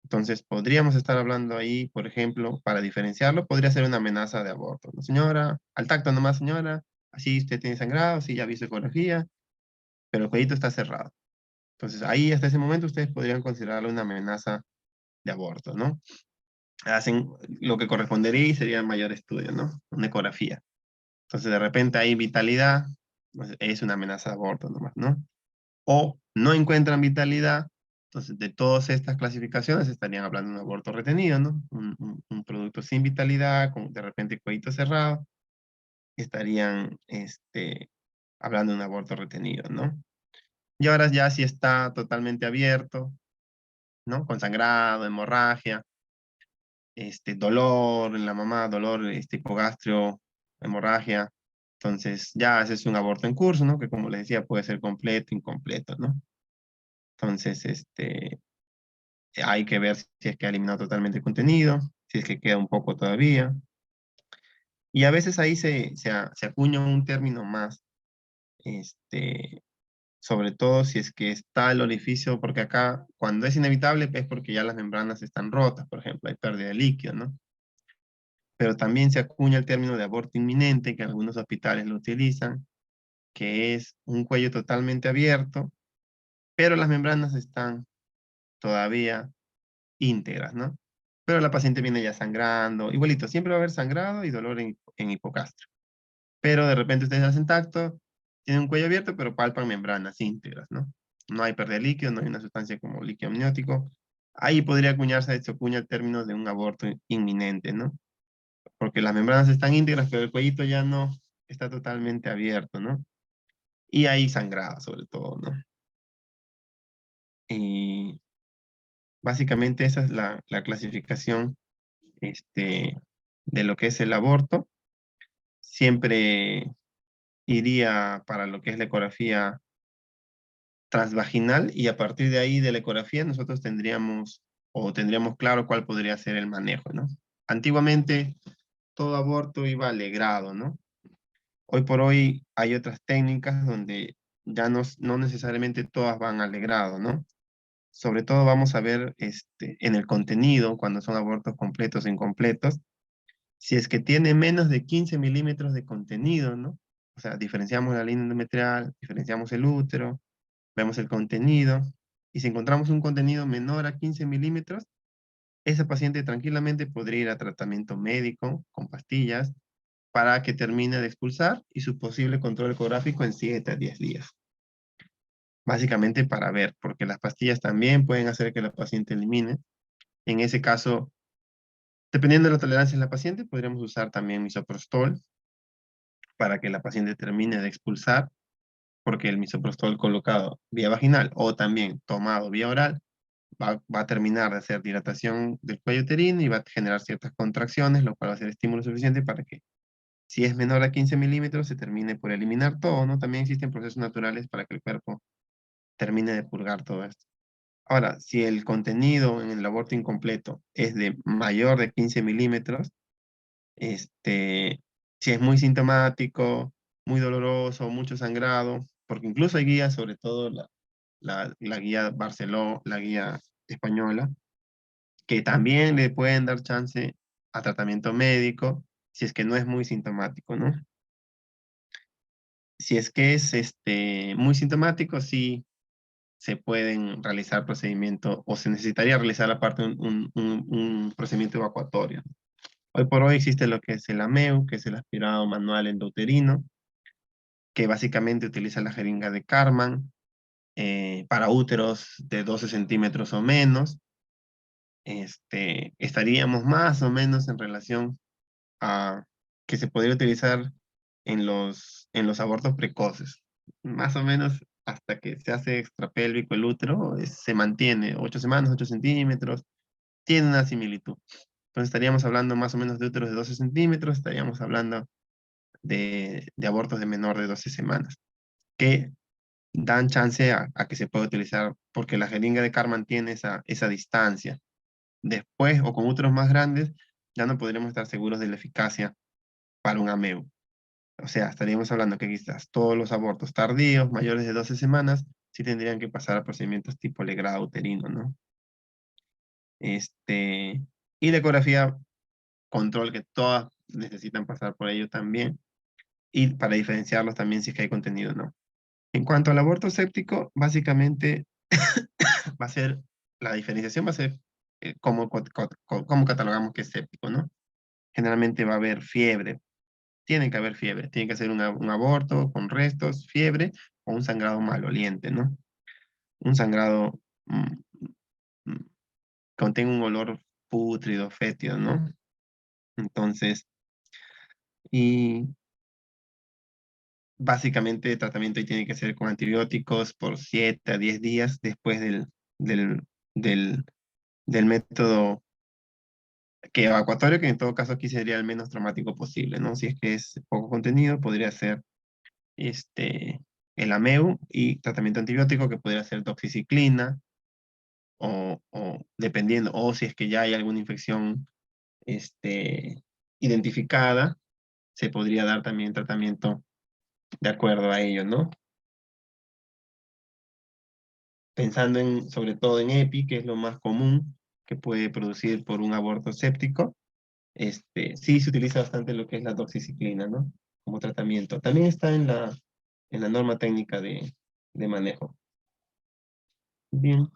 Entonces, podríamos estar hablando ahí, por ejemplo, para diferenciarlo, podría ser una amenaza de aborto. ¿No, señora? Al tacto nomás, señora. Así usted tiene sangrado, sí, ya vi su ecografía, pero el cuellito está cerrado. Entonces, ahí hasta ese momento ustedes podrían considerarlo una amenaza de aborto, ¿no? Hacen lo que correspondería y sería mayor estudio, ¿no? Una ecografía. Entonces, de repente hay vitalidad, pues, es una amenaza de aborto nomás, ¿no? O no encuentran vitalidad, entonces de todas estas clasificaciones estarían hablando de un aborto retenido, ¿no? Un producto sin vitalidad, con de repente cuellito cerrado, estarían hablando de un aborto retenido, ¿no? Y ahora ya si está totalmente abierto, ¿no? Con sangrado, hemorragia, dolor en la mamá, dolor hipogastrio, hemorragia. Entonces, ya ese es un aborto en curso, ¿no? Que como les decía, puede ser completo, incompleto, ¿no? Entonces, hay que ver si es que ha eliminado totalmente el contenido, si es que queda un poco todavía. Y a veces ahí se acuña un término más, este, sobre todo si es que está el orificio, porque acá cuando es inevitable es porque ya las membranas están rotas, por ejemplo, hay pérdida de líquido, ¿no? Pero también se acuña el término de aborto inminente, que algunos hospitales lo utilizan, que es un cuello totalmente abierto, pero las membranas están todavía íntegras, ¿no? Pero la paciente viene ya sangrando, igualito, siempre va a haber sangrado y dolor en hipocastrio. Pero de repente ustedes hacen tacto, tienen un cuello abierto, pero palpan membranas íntegras, ¿no? No hay pérdida de líquido, no hay una sustancia como líquido amniótico. Ahí podría acuñarse, se acuña el término de un aborto inminente, ¿no? Porque las membranas están íntegras, pero el cuellito ya no está totalmente abierto, ¿no? Y hay sangrado sobre todo, ¿no? Y básicamente esa es la clasificación de lo que es el aborto. Siempre iría para lo que es la ecografía transvaginal y a partir de ahí de la ecografía nosotros tendríamos claro cuál podría ser el manejo, ¿no? Antiguamente todo aborto iba alegrado, ¿no? Hoy por hoy hay otras técnicas donde ya no necesariamente todas van alegrado, ¿no? Sobre todo vamos a ver en el contenido, cuando son abortos completos o incompletos, si es que tiene menos de 15 milímetros de contenido, ¿no? O sea, diferenciamos la línea endometrial, diferenciamos el útero, vemos el contenido, y si encontramos un contenido menor a 15 milímetros, esa paciente tranquilamente podría ir a tratamiento médico con pastillas para que termine de expulsar y su posible control ecográfico en 7 a 10 días. Básicamente para ver, porque las pastillas también pueden hacer que la paciente elimine. En ese caso, dependiendo de la tolerancia de la paciente, podríamos usar también misoprostol para que la paciente termine de expulsar, porque el misoprostol colocado vía vaginal o también tomado vía oral va a terminar de hacer dilatación del cuello uterino y va a generar ciertas contracciones, lo cual va a ser estímulo suficiente para que si es menor a 15 milímetros, se termine por eliminar todo, ¿no? También existen procesos naturales para que el cuerpo termine de purgar todo esto. Ahora, si el contenido en el aborto incompleto es de mayor de 15 milímetros, si es muy sintomático, muy doloroso, mucho sangrado, porque incluso hay guías, sobre todo la guía Barceló, la guía española, que también le pueden dar chance a tratamiento médico si es que no es muy sintomático, ¿no? Si es que es muy sintomático, sí se pueden realizar procedimientos o se necesitaría realizar aparte un procedimiento evacuatorio. Hoy por hoy existe lo que es el AMEU, que es el aspirado manual endouterino, que básicamente utiliza la jeringa de Karman para úteros de 12 centímetros o menos. Estaríamos más o menos en relación a que se podría utilizar en los abortos precoces. Más o menos hasta que se hace extrapélvico el útero, se mantiene 8 semanas, 8 centímetros, tiene una similitud. Entonces estaríamos hablando más o menos de úteros de 12 centímetros, estaríamos hablando de abortos de menor de 12 semanas, que dan chance a que se pueda utilizar, porque la jeringa de Karman tiene esa distancia. Después, o con úteros más grandes, ya no podremos estar seguros de la eficacia para un AMEU. O sea, estaríamos hablando que quizás todos los abortos tardíos, mayores de 12 semanas, sí tendrían que pasar a procedimientos tipo legrado uterino, ¿no? Y la ecografía, control, que todas necesitan pasar por ello también, y para diferenciarlos también si es que hay contenido o no. En cuanto al aborto séptico, básicamente va a ser, la diferenciación va a ser cómo catalogamos que es séptico, ¿no? Generalmente va a haber fiebre, tiene que haber fiebre, tiene que ser un aborto con restos, fiebre o un sangrado maloliente, ¿no? Un sangrado mm, mm, contenga un olor pútrido, fétido, ¿no? Entonces, y básicamente el tratamiento ahí tiene que ser con antibióticos por 7 a 10 días después del, del, del método que evacuatorio, que en todo caso aquí sería el menos traumático posible, ¿no? Si es que es poco contenido, podría ser este, el AMEU y tratamiento antibiótico que podría ser doxiciclina o dependiendo, o si es que ya hay alguna infección identificada, se podría dar también tratamiento de acuerdo a ello, ¿no? Pensando sobre todo en EPI, que es lo más común que puede producir por un aborto séptico, sí se utiliza bastante lo que es la doxiciclina, ¿no? Como tratamiento. También está en la norma técnica de manejo. Bien.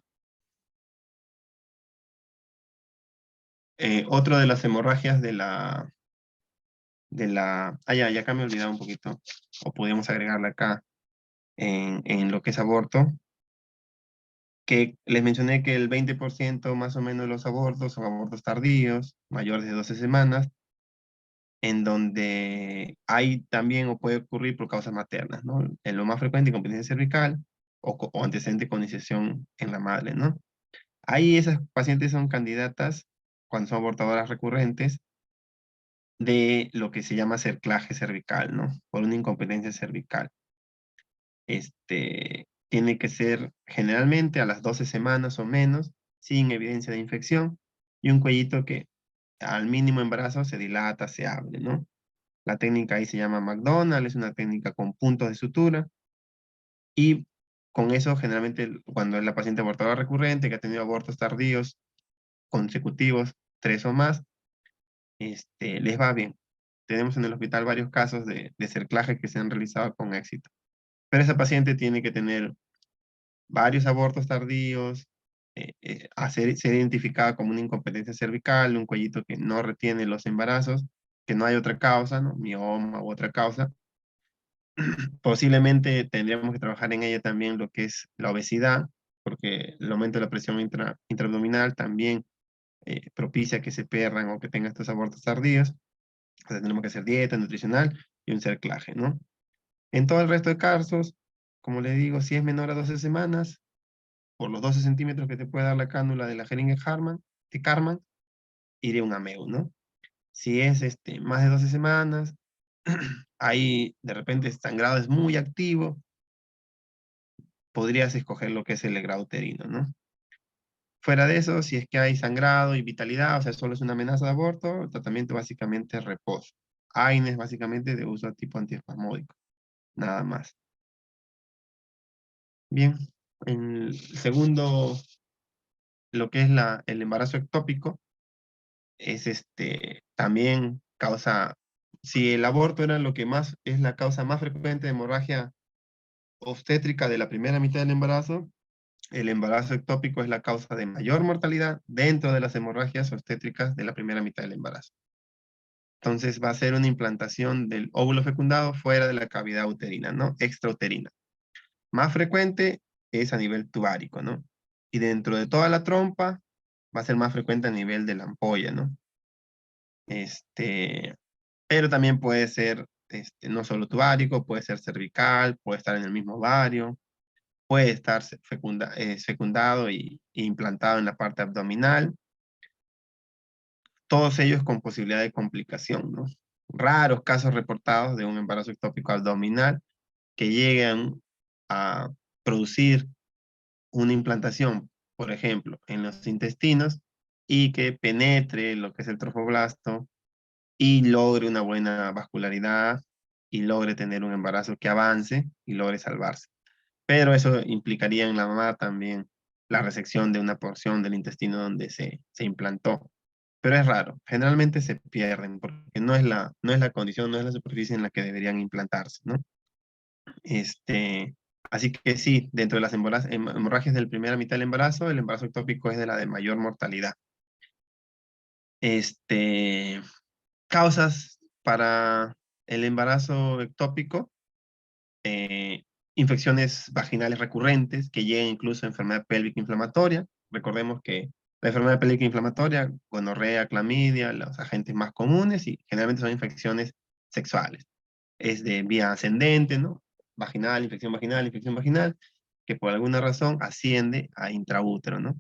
Otro de las hemorragias ya acá me he olvidado un poquito, o podríamos agregarla acá en lo que es aborto, que les mencioné que el 20% más o menos de los abortos son abortos tardíos, mayores de 12 semanas, en donde hay también o puede ocurrir por causas maternas, ¿no? En lo más frecuente, incompetencia cervical o antecedente con iniciación en la madre, ¿no? Ahí esas pacientes son candidatas, cuando son abortadoras recurrentes, de lo que se llama cerclaje cervical, ¿no? Por una incompetencia cervical. Tiene que ser generalmente a las 12 semanas o menos, sin evidencia de infección, y un cuellito que al mínimo embarazo se dilata, se abre, ¿no? La técnica ahí se llama McDonald, es una técnica con puntos de sutura, y con eso generalmente cuando es la paciente abortadora recurrente, que ha tenido abortos tardíos consecutivos, 3 o más, les va bien. Tenemos en el hospital varios casos de cerclaje que se han realizado con éxito. Pero esa paciente tiene que tener varios abortos tardíos, ser identificada como una incompetencia cervical, un cuellito que no retiene los embarazos, que no hay otra causa, ¿no? Mioma u otra causa. Posiblemente tendríamos que trabajar en ella también lo que es la obesidad, porque el aumento de la presión intraabdominal también propicia que se pierdan o que tengan estos abortos tardíos. O sea, tenemos que hacer dieta nutricional y un cerclaje, ¿no? En todo el resto de casos, como le digo, si es menor a 12 semanas, por los 12 centímetros que te puede dar la cánula de la jeringa de Karman, iría un AMEU, ¿no? Si es más de 12 semanas, ahí de repente el sangrado es muy activo, podrías escoger lo que es el legrado uterino, ¿no? Fuera de eso, si es que hay sangrado y vitalidad, o sea, solo es una amenaza de aborto, el tratamiento básicamente es reposo. AINES básicamente de uso tipo antiespasmódico, nada más. Bien, en el segundo, lo que es el embarazo ectópico, es también causa, si el aborto era lo que más, es la causa más frecuente de hemorragia obstétrica de la primera mitad del embarazo, el embarazo ectópico es la causa de mayor mortalidad dentro de las hemorragias obstétricas de la primera mitad del embarazo. Entonces va a ser una implantación del óvulo fecundado fuera de la cavidad uterina, ¿no? Extrauterina. Más frecuente es a nivel tubárico, ¿no? Y dentro de toda la trompa va a ser más frecuente a nivel de la ampolla, ¿no? Pero también puede ser no solo tubárico, puede ser cervical, puede estar en el mismo ovario, puede estar fecundado y implantado en la parte abdominal, todos ellos con posibilidad de complicación, ¿no? Raros casos reportados de un embarazo ectópico abdominal que llegan a producir una implantación, por ejemplo, en los intestinos y que penetre lo que es el trofoblasto y logre una buena vascularidad y logre tener un embarazo que avance y logre salvarse. Pero eso implicaría en la mamá también la resección de una porción del intestino donde se implantó. Pero es raro, generalmente se pierden porque no es la condición, no es la superficie en la que deberían implantarse, ¿no? Así que sí, dentro de las hemorragias de la primera mitad del embarazo, el embarazo ectópico es de la de mayor mortalidad. Este, Causas para el embarazo ectópico, infecciones vaginales recurrentes que lleguen incluso a enfermedad pélvica inflamatoria. Recordemos que la enfermedad pélvica inflamatoria, gonorrea, clamidia, los agentes más comunes y generalmente son infecciones sexuales. Es de vía ascendente, ¿no? Infección vaginal, que por alguna razón asciende a intraútero, ¿no?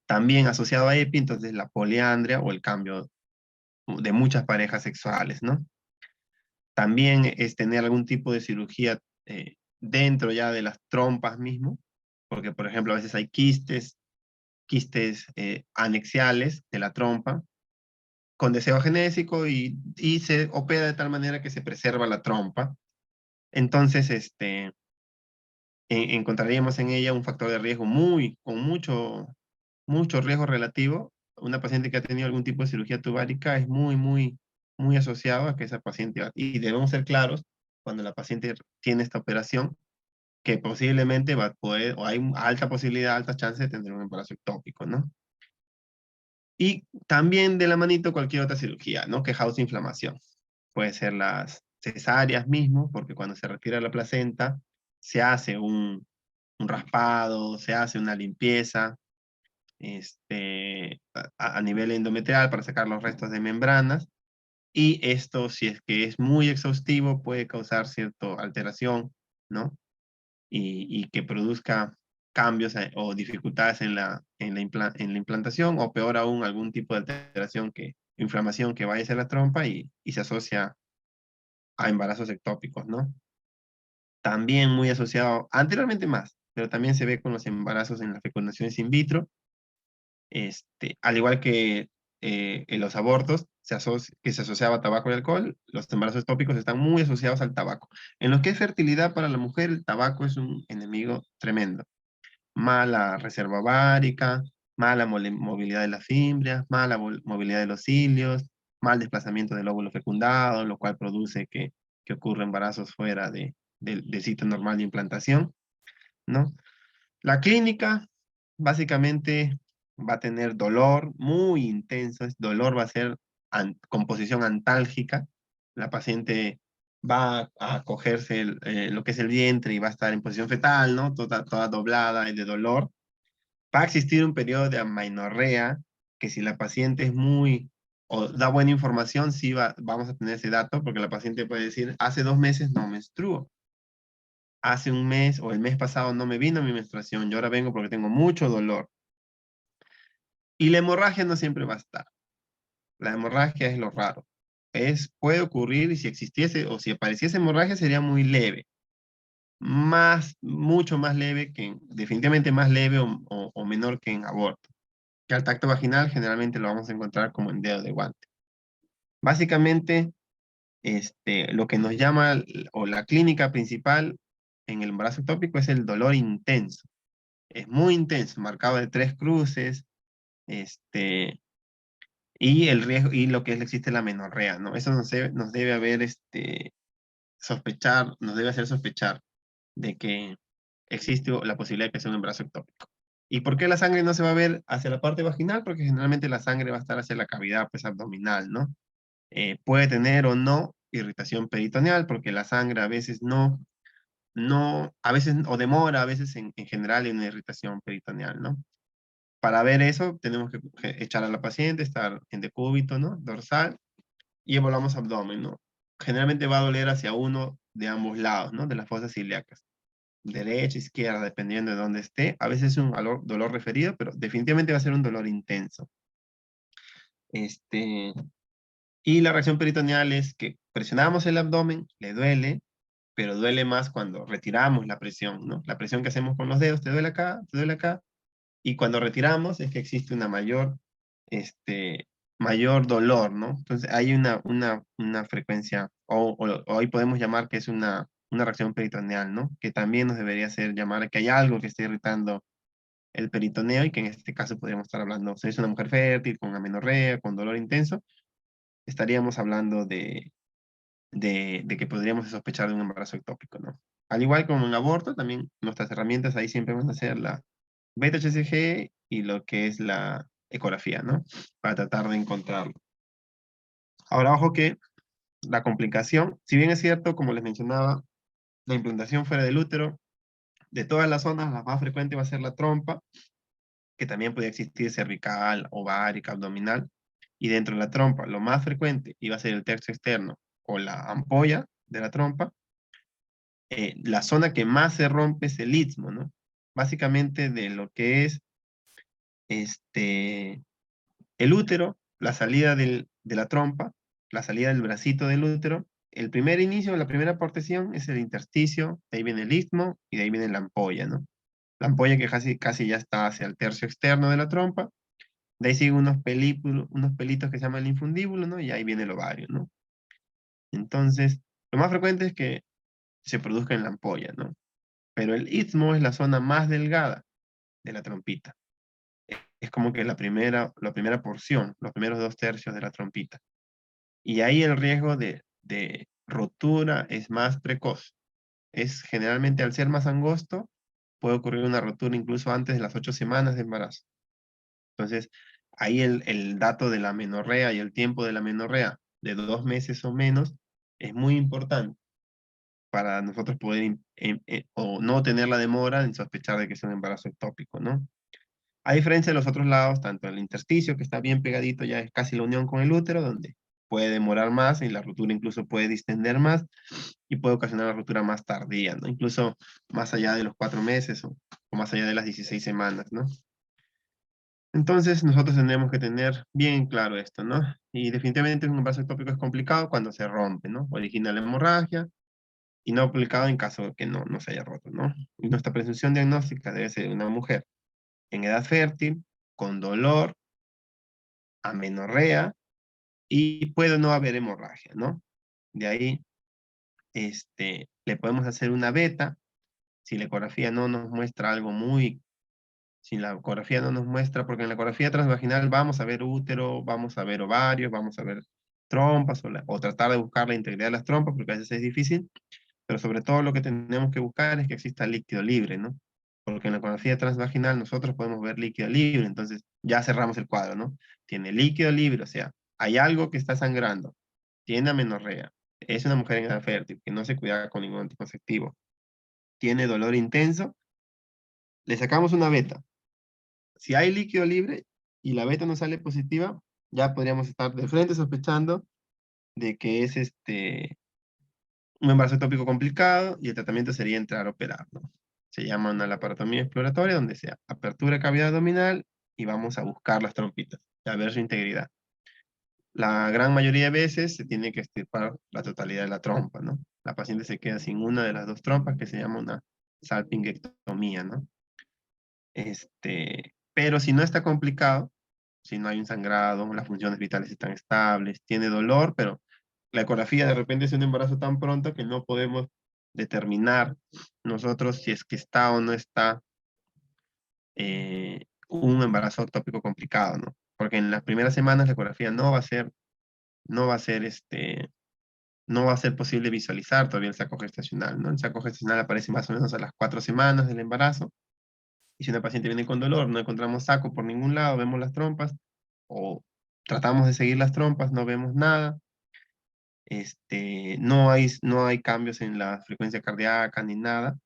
También asociado a EPI, entonces la poliandria o el cambio de muchas parejas sexuales, ¿no? También es tener algún tipo de cirugía dentro ya de las trompas mismo, porque por ejemplo a veces hay quistes anexiales de la trompa con deseo genésico y se opera de tal manera que se preserva la trompa. Entonces, encontraríamos en ella un factor de riesgo con mucho riesgo relativo. Una paciente que ha tenido algún tipo de cirugía tubárica es muy asociado a que esa paciente, y debemos ser claros, cuando la paciente tiene esta operación, que posiblemente va a poder, o hay alta posibilidad, alta chance de tener un embarazo ectópico, ¿no? Y también de la manito cualquier otra cirugía, ¿no? Que cause inflamación. Puede ser las cesáreas mismo, porque cuando se retira la placenta, se hace un raspado, se hace una limpieza a nivel endometrial para sacar los restos de membranas. Y esto, si es que es muy exhaustivo, puede causar cierta alteración, ¿no? Y que produzca cambios o dificultades en la implantación, o peor aún, algún tipo de alteración, inflamación que vaya hacia la trompa y se asocia a embarazos ectópicos, ¿no? También muy asociado, anteriormente más, pero también se ve con los embarazos en las fecundaciones in vitro, al igual que en los abortos, que se asociaba a tabaco y alcohol, los embarazos ectópicos están muy asociados al tabaco. En lo que es fertilidad para la mujer, el tabaco es un enemigo tremendo. Mala reserva ovárica, mala movilidad de las fimbrias, mala movilidad de los cilios, mal desplazamiento del óvulo fecundado, lo cual produce que ocurran embarazos fuera del sitio normal de implantación, ¿no? La clínica básicamente va a tener dolor muy intenso, dolor va a ser composición antálgica, la paciente va a cogerse lo que es el vientre y va a estar en posición fetal, ¿no? Toda doblada y de dolor. Va a existir un periodo de amenorrea, que si la paciente es o da buena información, sí vamos a tener ese dato, porque la paciente puede decir, hace 2 meses no menstruo, hace un mes o el mes pasado no me vino mi menstruación, yo ahora vengo porque tengo mucho dolor. Y la hemorragia no siempre va a estar. La hemorragia es lo raro. puede ocurrir, y si existiese o si apareciese hemorragia sería muy leve. Mucho más leve definitivamente más leve o menor que en aborto. Que al tacto vaginal generalmente lo vamos a encontrar como en dedo de guante. Básicamente, lo que nos llama, o la clínica principal en el embarazo ectópico es el dolor intenso. Es muy intenso, marcado de 3 cruces, y el riesgo, y lo que existe la menorrea, ¿no? Eso nos debe haber, nos debe hacer sospechar de que existe la posibilidad de que sea un embarazo ectópico. ¿Y por qué la sangre no se va a ver hacia la parte vaginal? Porque generalmente la sangre va a estar hacia la cavidad, pues, abdominal, ¿no? Puede tener o no irritación peritoneal, porque la sangre a veces a veces, o demora, a veces en general en una irritación peritoneal, ¿no? Para ver eso, tenemos que echar a la paciente, estar en decúbito, ¿no? Dorsal, y evaluamos abdomen, ¿no? Generalmente va a doler hacia uno de ambos lados, ¿no? De las fosas ilíacas. Derecha, izquierda, dependiendo de dónde esté. A veces es un dolor referido, pero definitivamente va a ser un dolor intenso. Y la reacción peritoneal es que presionamos el abdomen, le duele, pero duele más cuando retiramos la presión, ¿no? La presión que hacemos con los dedos, te duele acá, te duele acá, y cuando retiramos es que existe una mayor dolor, ¿no? Entonces hay una frecuencia, o hoy podemos llamar que es una reacción peritoneal, ¿no? Que también nos debería hacer llamar que hay algo que esté irritando el peritoneo, y que en este caso podríamos estar hablando, si es una mujer fértil, con amenorrea, con dolor intenso, estaríamos hablando de que podríamos sospechar de un embarazo ectópico, ¿no? Al igual como en aborto, también nuestras herramientas ahí siempre van a ser la beta-HCG y lo que es la ecografía, ¿no? Para tratar de encontrarlo. Ahora, ojo que la complicación, si bien es cierto, como les mencionaba, la implantación fuera del útero, de todas las zonas, la más frecuente va a ser la trompa, que también puede existir cervical, ovárica, abdominal, y dentro de la trompa, lo más frecuente iba a ser el tercio externo o la ampolla de la trompa. La zona que más se rompe es el istmo, ¿no? Básicamente de lo que es el útero, la salida de la trompa, la salida del bracito del útero. El primer inicio, la primera porción es el intersticio, de ahí viene el istmo y de ahí viene la ampolla, ¿no? La ampolla que casi ya está hacia el tercio externo de la trompa. De ahí siguen unos pelitos que se llaman el infundíbulo, ¿no? Y ahí viene el ovario, ¿no? Entonces, lo más frecuente es que se produzca en la ampolla, ¿no? Pero el istmo es la zona más delgada de la trompita. Es como que la primera porción, los primeros 2/3 de la trompita. Y ahí el riesgo de rotura es más precoz. Es generalmente, al ser más angosto, puede ocurrir una rotura incluso antes de las 8 semanas de embarazo. Entonces, ahí el dato de la menorrea y el tiempo de la menorrea de 2 meses o menos es muy importante para nosotros poder o no tener la demora en sospechar de que es un embarazo ectópico, ¿no? A diferencia de los otros lados, tanto el intersticio, que está bien pegadito, ya es casi la unión con el útero, donde puede demorar más y la ruptura incluso puede distender más y puede ocasionar la ruptura más tardía, ¿no? Incluso más allá de los 4 meses o más allá de las 16 semanas, ¿no? Entonces nosotros tendremos que tener bien claro esto, ¿no? Y definitivamente un embarazo ectópico es complicado cuando se rompe, ¿no? Origina la hemorragia y no complicado en caso de que no se haya roto, ¿no? Y nuestra presunción diagnóstica debe ser una mujer en edad fértil, con dolor, amenorrea, y puede no haber hemorragia, ¿no? De ahí, le podemos hacer una beta, si la ecografía no nos muestra algo si la ecografía no nos muestra, porque en la ecografía transvaginal vamos a ver útero, vamos a ver ovarios, vamos a ver trompas, o tratar de buscar la integridad de las trompas, porque a veces es difícil, pero sobre todo lo que tenemos que buscar es que exista líquido libre, ¿no? Porque en la ecografía transvaginal nosotros podemos ver líquido libre, entonces ya cerramos el cuadro, ¿no? Tiene líquido libre, o sea, hay algo que está sangrando, tiene amenorrea, es una mujer en edad fértil, que no se cuida con ningún anticonceptivo, tiene dolor intenso, le sacamos una beta. Si hay líquido libre y la beta no sale positiva, ya podríamos estar de frente sospechando de que es un embarazo ectópico complicado, y el tratamiento sería entrar a operar, ¿no? Se llama una laparotomía exploratoria, donde se apertura cavidad abdominal y vamos a buscar las trompitas, a ver su integridad. la gran mayoría de veces se tiene que extirpar la totalidad de la trompa, ¿no? La paciente se queda sin una de las dos trompas, que se llama una salpingectomía, ¿no? Pero si no está complicado, si no hay un sangrado, las funciones vitales están estables, tiene dolor, pero la ecografía de repente es un embarazo tan pronto que no podemos determinar nosotros si es que está o no está un embarazo ectópico complicado, ¿no? Porque en las primeras semanas la ecografía no va a ser no va a ser posible visualizar todavía el saco gestacional, ¿no? El saco gestacional aparece más o menos a las 4 semanas del embarazo, y si una paciente viene con dolor, no encontramos saco por ningún lado, vemos las trompas, o tratamos de seguir las trompas, no vemos nada, no hay cambios en la frecuencia cardíaca ni nada,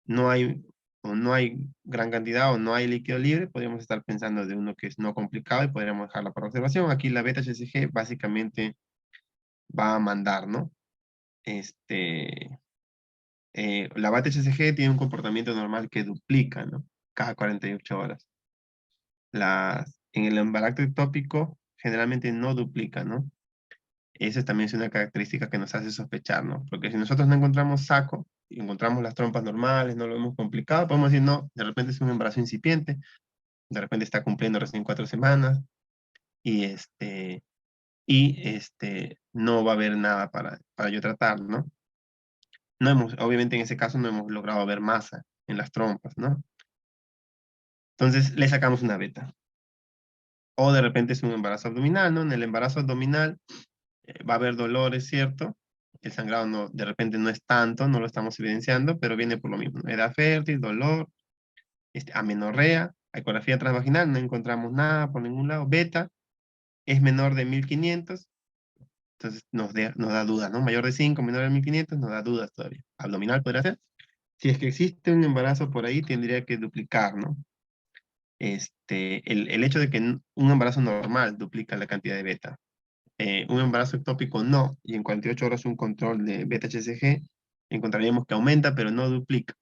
no hay, o no hay gran cantidad o no hay líquido libre, podríamos estar pensando de uno que es no complicado y podríamos dejarla para observación. Aquí la beta-HCG básicamente va a mandar, ¿no? La beta-HCG tiene un comportamiento normal que duplica, ¿no? Cada 48 horas. En el embarazo ectópico generalmente no duplica, ¿no? Esa también es una característica que nos hace sospechar, ¿no? Porque si nosotros no encontramos saco, y encontramos las trompas normales, no lo hemos complicado, podemos decir, no, de repente es un embarazo incipiente, de repente está cumpliendo recién 4 semanas, y no va a haber nada para yo tratar, ¿no? Obviamente en ese caso no hemos logrado ver masa en las trompas, ¿no? Entonces le sacamos una beta. O de repente es un embarazo abdominal, ¿no? En el embarazo abdominal va a haber dolor, es cierto. El sangrado no, de repente no es tanto, no lo estamos evidenciando, pero viene por lo mismo, ¿no? Edad fértil, dolor, amenorrea, ecografía transvaginal, no encontramos nada por ningún lado. Beta es menor de 1500, entonces nos da dudas, ¿no? Mayor de 5, menor de 1500, nos da dudas todavía. Abdominal podría ser. Si es que existe un embarazo por ahí, tendría que duplicar, ¿no? El hecho de que un embarazo normal duplica la cantidad de beta. Un embarazo ectópico no, y en 48 horas un control de beta-HCG encontraríamos que aumenta, pero no duplica.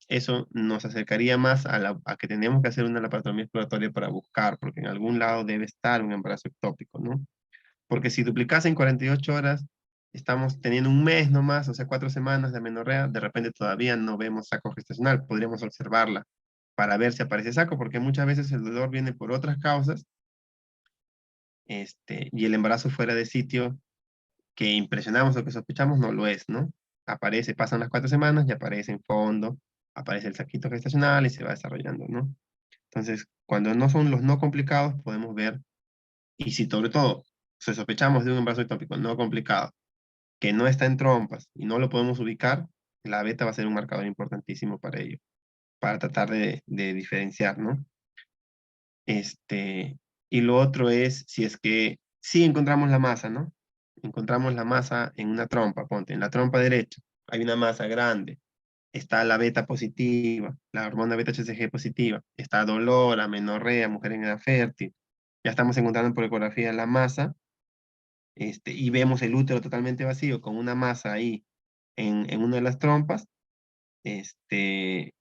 Eso nos acercaría más a que tenemos que hacer una laparotomía exploratoria para buscar, porque en algún lado debe estar un embarazo ectópico, ¿no? Porque si duplicase en 48 horas, estamos teniendo un mes nomás, o sea, 4 semanas de amenorrea, de repente todavía no vemos saco gestacional, podríamos observarla para ver si aparece saco, porque muchas veces el dolor viene por otras causas, y el embarazo fuera de sitio que impresionamos o que sospechamos no lo es, ¿no? Aparece, pasan las 4 semanas y aparece en fondo, aparece el saquito gestacional y se va desarrollando, ¿no? Entonces, cuando no son los no complicados, podemos ver, y si sobre todo se sospechamos de un embarazo ectópico no complicado, que no está en trompas y no lo podemos ubicar, la beta va a ser un marcador importantísimo para ello, para tratar de diferenciar, ¿no? Y lo otro es si es que sí encontramos la masa, ¿no? Encontramos la masa en una trompa, ponte, en la trompa derecha, hay una masa grande, está la beta positiva, la hormona beta-HCG positiva, está dolor, amenorrea, mujer en edad fértil, ya estamos encontrando por ecografía la masa, y vemos el útero totalmente vacío con una masa ahí en una de las trompas, este,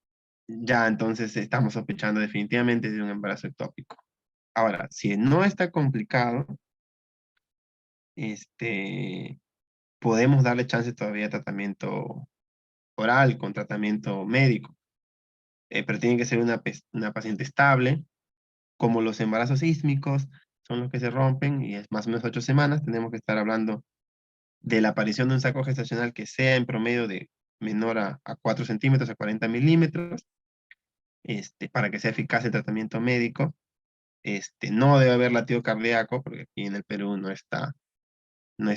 ya entonces estamos sospechando definitivamente de un embarazo ectópico. Ahora, si no está complicado, este, podemos darle chance todavía a tratamiento oral con tratamiento médico, pero tiene que ser una paciente estable, como los embarazos sísmicos son los que se rompen y es más o menos 8 semanas, tenemos que estar hablando de la aparición de un saco gestacional que sea en promedio de menor a 4 centímetros, a 40 milímetros, para que sea eficaz el tratamiento médico. No debe haber latido cardíaco, porque aquí en el Perú no está, o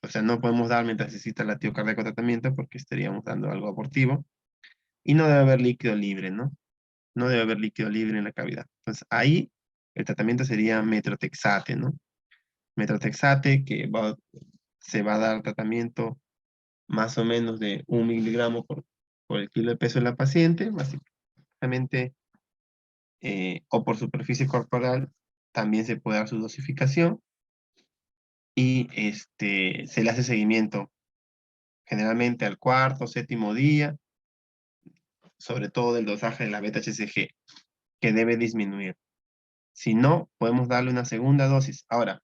sea, no podemos dar mientras exista latido cardíaco tratamiento porque estaríamos dando algo abortivo. Y no debe haber líquido libre, ¿no? No debe haber líquido libre en la cavidad. Entonces, ahí el tratamiento sería metrotexate, ¿no? Metrotexate se va a dar tratamiento más o menos de 1 miligramo por el kilo de peso de la paciente, básicamente, o por superficie corporal, también se puede dar su dosificación y se le hace seguimiento generalmente al cuarto, séptimo día, sobre todo del dosaje de la beta-HCG, que debe disminuir. Si no, podemos darle una segunda dosis. Ahora,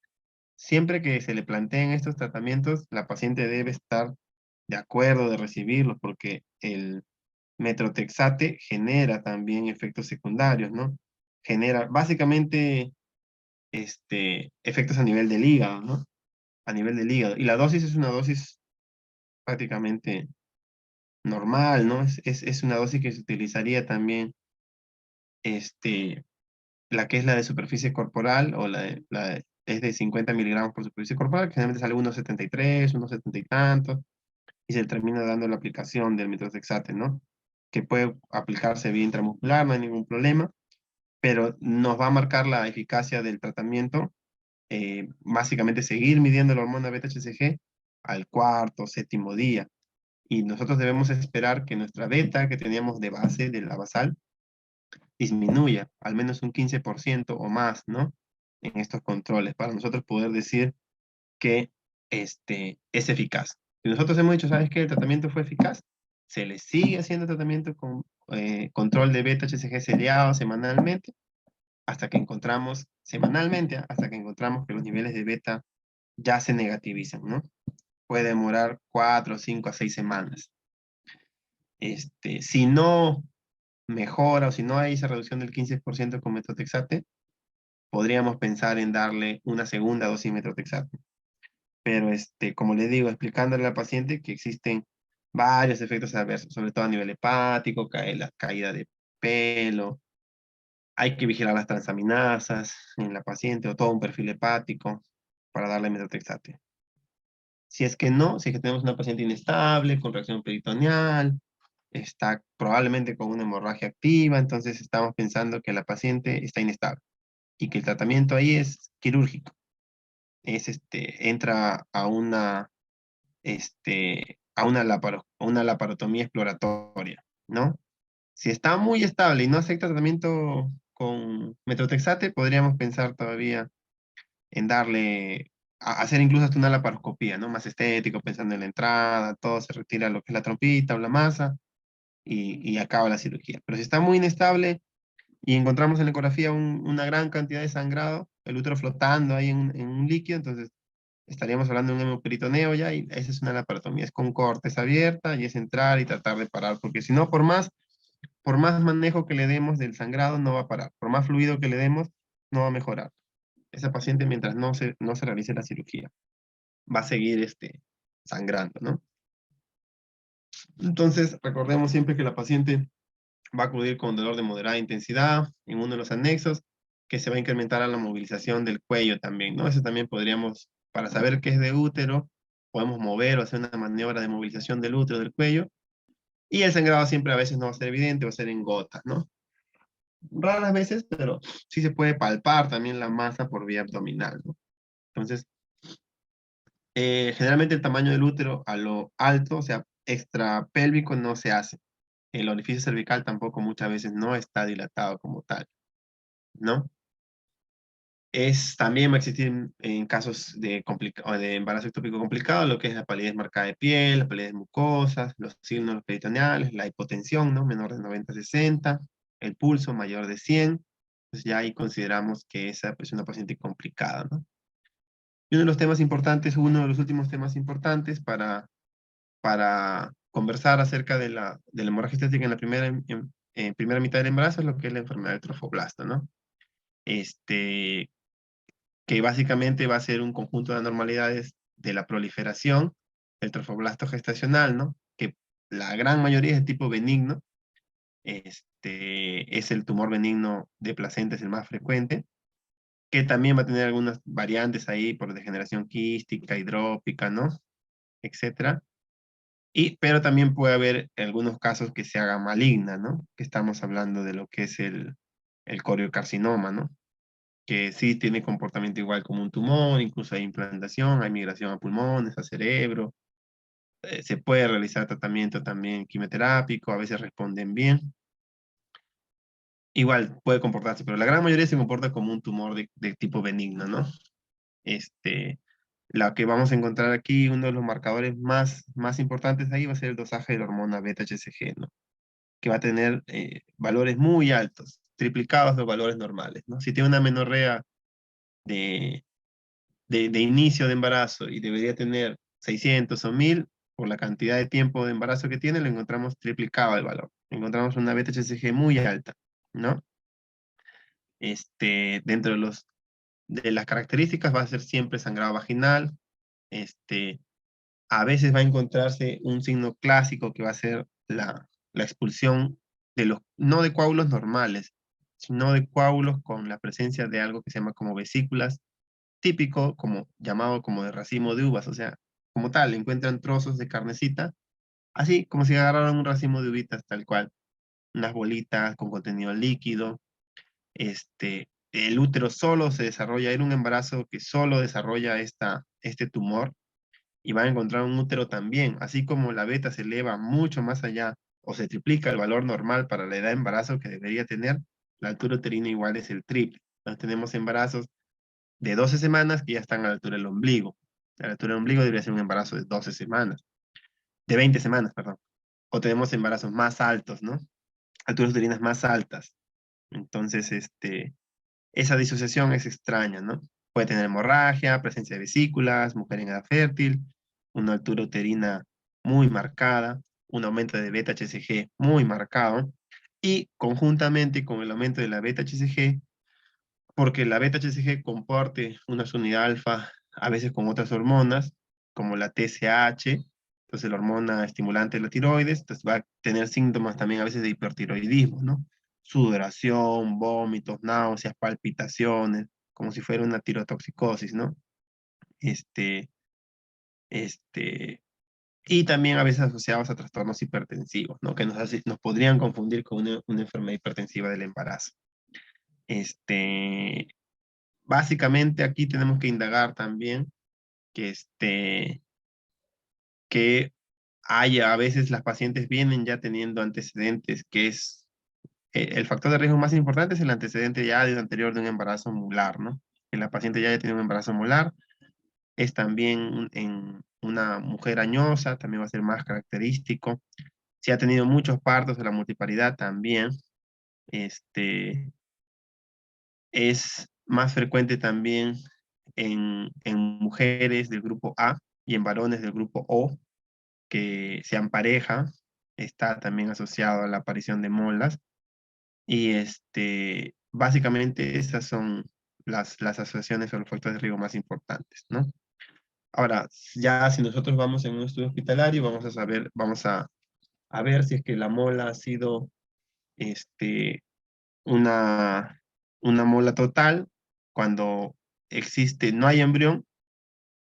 siempre que se le planteen estos tratamientos, la paciente debe estar de acuerdo de recibirlos, porque el metrotexate genera también efectos secundarios, ¿no? Genera básicamente efectos a nivel del hígado, ¿no? A nivel del hígado. Y la dosis es una dosis prácticamente normal, ¿no? Es una dosis que se utilizaría también, la que es la de superficie corporal, o es de 50 miligramos por superficie corporal, que generalmente sale unos 73, unos 70 y tantos, y se termina dando la aplicación del metotrexate, ¿no? Que puede aplicarse vía intramuscular, no hay ningún problema, pero nos va a marcar la eficacia del tratamiento, básicamente seguir midiendo la hormona beta-HCG al cuarto, séptimo día. Y nosotros debemos esperar que nuestra beta que teníamos de base, de la basal, disminuya al menos un 15% o más, ¿no? En estos controles, para nosotros poder decir que es eficaz. Si nosotros hemos dicho, ¿sabes qué? El tratamiento fue eficaz, se le sigue haciendo tratamiento con control de beta-HCG seriado semanalmente, hasta que encontramos, semanalmente, hasta que encontramos que los niveles de beta ya se negativizan, ¿no? Puede demorar 4, 5 a 6 semanas. Si no mejora o si no hay esa reducción del 15% con metotrexate, podríamos pensar en darle una segunda dosis de metotrexate. Pero como le digo, explicándole al paciente que existen varios efectos adversos, sobre todo a nivel hepático, la caída de pelo, hay que vigilar las transaminasas en la paciente o todo un perfil hepático para darle metotrexate. Si es que no, si es que tenemos una paciente inestable, con reacción peritoneal, está probablemente con una hemorragia activa, entonces estamos pensando que la paciente está inestable y que el tratamiento ahí es quirúrgico. Entra a una laparotomía exploratoria, ¿no? Si está muy estable y no acepta tratamiento con metotrexate, podríamos pensar todavía en darle, hacer incluso hasta una laparoscopía, ¿no? Más estético, pensando en la entrada, todo se retira lo que es la trompita o la masa y acaba la cirugía. Pero si está muy inestable y encontramos en la ecografía una gran cantidad de sangrado, el útero flotando ahí en un líquido, entonces estaríamos hablando de un hemoperitoneo ya, y esa es una laparotomía, es con cortes abierta y es entrar y tratar de parar, porque si no, por más manejo que le demos del sangrado, no va a parar. Por más fluido que le demos, no va a mejorar. Esa paciente, mientras no se realice la cirugía, va a seguir sangrando, ¿no? Entonces, recordemos siempre que la paciente va a acudir con dolor de moderada intensidad en uno de los anexos, que se va a incrementar a la movilización del cuello también, ¿no? Eso también podríamos, para saber qué es de útero, podemos mover o hacer una maniobra de movilización del útero, del cuello, y el sangrado siempre a veces no va a ser evidente, va a ser en gotas, ¿no? Raras veces, pero sí se puede palpar también la masa por vía abdominal, ¿no? Entonces, generalmente el tamaño del útero a lo alto, o sea, extrapélvico, no se hace. El orificio cervical tampoco muchas veces no está dilatado como tal, ¿no? También va a existir en casos de embarazo ectópico complicado lo que es la palidez marcada de piel, la palidez mucosas, los signos peritoneales, la hipotensión, ¿no? Menor de 90-60, el pulso mayor de 100. Pues ya ahí consideramos que esa es una paciente complicada, ¿no? Y uno de los temas importantes, uno de los últimos temas importantes para conversar acerca de la hemorragia estética en la primera mitad del embarazo es lo que es la enfermedad del trofoblasta, ¿no? Que básicamente va a ser un conjunto de anormalidades de la proliferación del trofoblasto gestacional, ¿no? Que la gran mayoría es de tipo benigno. Es el tumor benigno de placenta, es el más frecuente, que también va a tener algunas variantes ahí por degeneración quística, hidrópica, ¿no? Etcétera. Pero también puede haber algunos casos que se haga maligna, ¿no? Que estamos hablando de lo que es el coriocarcinoma, ¿no? Que sí tiene comportamiento igual como un tumor, incluso hay implantación, hay migración a pulmones, a cerebro, se puede realizar tratamiento también quimioterápico, a veces responden bien. Igual puede comportarse, pero la gran mayoría se comporta como un tumor de tipo benigno, ¿no? Este, la que vamos a encontrar aquí, uno de los marcadores más importantes ahí va a ser el dosaje de la hormona beta-HCG, ¿no? Que va a tener valores muy altos, triplicados los valores normales, ¿no? Si tiene una menorrea de inicio de embarazo y debería tener 600 o 1000, por la cantidad de tiempo de embarazo que tiene, lo encontramos triplicado el valor. Encontramos una beta-HCG muy alta, ¿no? Dentro de las características va a ser siempre sangrado vaginal. A veces va a encontrarse un signo clásico que va a ser la expulsión de no de coágulos normales, sino de coágulos con la presencia de algo que se llama como vesículas, típico, llamado como de racimo de uvas, o sea, como tal, encuentran trozos de carnecita, así como si agarraran un racimo de uvitas tal cual, unas bolitas con contenido líquido. El útero solo se desarrolla, era un embarazo que solo desarrolla este tumor, y van a encontrar un útero también, así como la beta se eleva mucho más allá, o se triplica el valor normal para la edad de embarazo que debería tener, la altura uterina igual es el triple. Entonces tenemos embarazos de 12 semanas que ya están a la altura del ombligo. A la altura del ombligo debería ser un embarazo de 12 semanas, de 20 semanas, perdón. O tenemos embarazos más altos, ¿no? Alturas uterinas más altas. Entonces, esa disociación es extraña, ¿no? Puede tener hemorragia, presencia de vesículas, mujer en edad fértil, una altura uterina muy marcada, un aumento de beta-HCG muy marcado, y conjuntamente con el aumento de la beta-HCG, porque la beta-HCG comparte una unidad alfa a veces con otras hormonas, como la TSH, entonces la hormona estimulante de la tiroides, entonces va a tener síntomas también a veces de hipertiroidismo, ¿no? Sudoración, vómitos, náuseas, palpitaciones, como si fuera una tirotoxicosis, ¿no? Este, este, y también a veces asociados a trastornos hipertensivos, ¿no? Que nos podrían confundir con una enfermedad hipertensiva del embarazo. Básicamente aquí tenemos que indagar también que, que a veces las pacientes vienen ya teniendo antecedentes, que es el factor de riesgo más importante es el antecedente ya de anterior de un embarazo molar, ¿no? Que la paciente ya haya tenido un embarazo molar, es también en una mujer añosa, también va a ser más característico. Si ha tenido muchos partos de la multiparidad también, este, es más frecuente también en mujeres del grupo A y en varones del grupo O, que sean pareja, está también asociado a la aparición de molas. Y básicamente esas son las asociaciones o los factores de riesgo más importantes, ¿no? Ahora, ya si nosotros vamos en un estudio hospitalario, vamos a ver si es que la mola ha sido una, una mola total, cuando no hay embrión,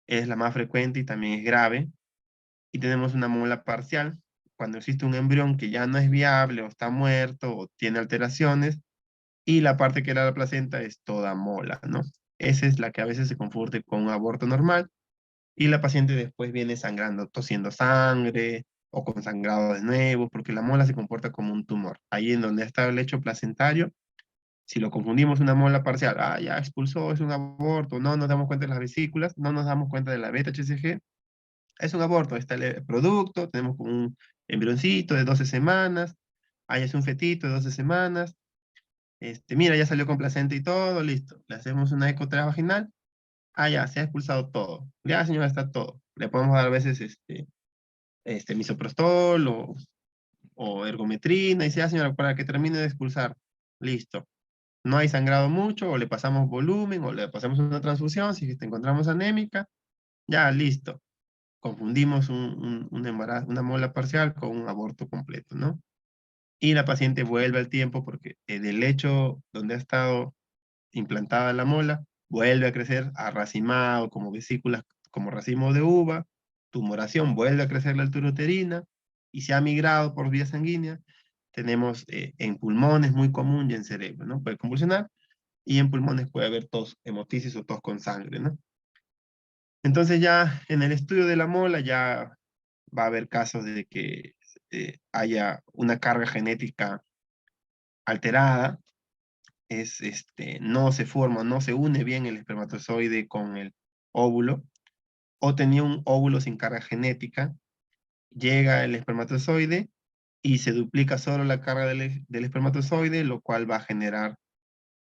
es la más frecuente y también es grave. Y tenemos una mola parcial, cuando existe un embrión que ya no es viable o está muerto o tiene alteraciones, y la parte que era la placenta es toda mola, ¿no? Esa es la que a veces se confunde con un aborto normal, y la paciente después viene sangrando, tosiendo sangre o con sangrado de nuevo, porque la mola se comporta como un tumor. Ahí en donde está el lecho placentario, si lo confundimos una mola parcial, ya expulsó, es un aborto, no nos damos cuenta de las vesículas, no nos damos cuenta de la beta-HCG, es un aborto, está el producto, tenemos como un embrioncito de 12 semanas, ahí es un fetito de 12 semanas, mira, ya salió con placenta y todo, listo. Le hacemos una eco vaginal, ya, se ha expulsado todo. Ya, señora, está todo. Le podemos dar a veces misoprostol o ergometrina, y dice, ya, señora, para que termine de expulsar. Listo. No hay sangrado mucho, o le pasamos volumen, o le pasamos una transfusión, si te encontramos anémica, ya, listo. Confundimos un embarazo, una mola parcial con un aborto completo, ¿no? Y la paciente vuelve al tiempo porque del lecho donde ha estado implantada la mola, vuelve a crecer arracimado como vesículas, como racimo de uva, tumoración, vuelve a crecer la altura uterina, y se ha migrado por vía sanguínea. Tenemos en pulmones muy común y en cerebro, ¿no? Puede convulsionar, y en pulmones puede haber tos, hemotisis o tos con sangre, ¿no? Entonces ya en el estudio de la mola ya va a haber casos de que haya una carga genética alterada, no se forma, no se une bien el espermatozoide con el óvulo, o tenía un óvulo sin carga genética, llega el espermatozoide y se duplica solo la carga del espermatozoide, lo cual va a generar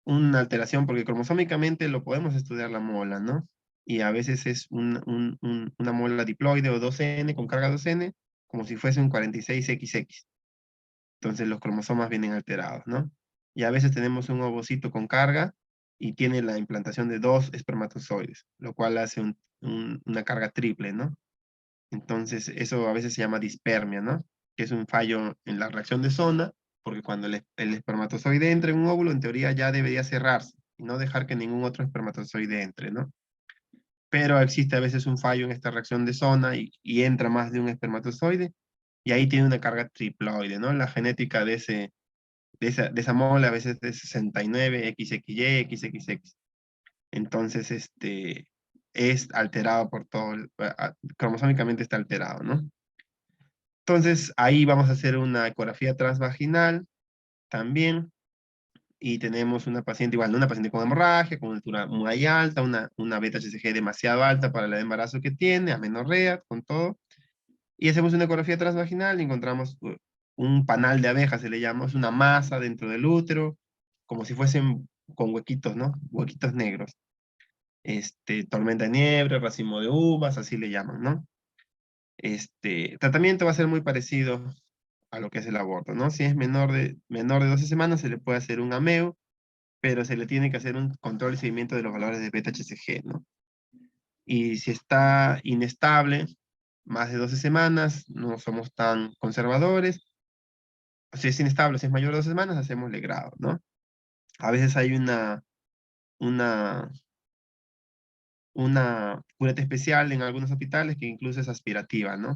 una alteración, porque cromosómicamente lo podemos estudiar la mola, ¿no? Y a veces es una mola diploide o 2N con carga 2N, como si fuese un 46XX. Entonces los cromosomas vienen alterados, ¿no? Y a veces tenemos un ovocito con carga y tiene la implantación de 2 espermatozoides, lo cual hace una carga triple, ¿no? Entonces eso a veces se llama dispermia, ¿no? Que es un fallo en la reacción de zona, porque cuando el espermatozoide entra en un óvulo, en teoría ya debería cerrarse y no dejar que ningún otro espermatozoide entre, ¿no? Pero existe a veces un fallo en esta reacción de zona y entra más de un espermatozoide y ahí tiene una carga triploide, ¿no? La genética de esa mole a veces es 69, XXY, XXX. Entonces, es alterado por todo, cromosómicamente está alterado, ¿no? Entonces, ahí vamos a hacer una ecografía transvaginal también, y tenemos una paciente igual, ¿no? Una paciente con hemorragia, con una altura muy alta, una beta-HCG demasiado alta para el embarazo que tiene, amenorrea, con todo. Y hacemos una ecografía transvaginal y encontramos un panal de abejas, se le llama, es una masa dentro del útero, como si fuesen con huequitos, ¿no? Huequitos negros. Tormenta de nieve, racimo de uvas, así le llaman, ¿no? Tratamiento va a ser muy parecido a lo que es el aborto, ¿no? Si es menor de 12 semanas, se le puede hacer un AMEO, pero se le tiene que hacer un control y seguimiento de los valores de beta-HCG, ¿no? Y si está inestable, más de 12 semanas, no somos tan conservadores. Si es inestable, si es mayor de 12 semanas, hacemos legrado, ¿no? A veces hay una, una cureta especial en algunos hospitales que incluso es aspirativa, ¿no?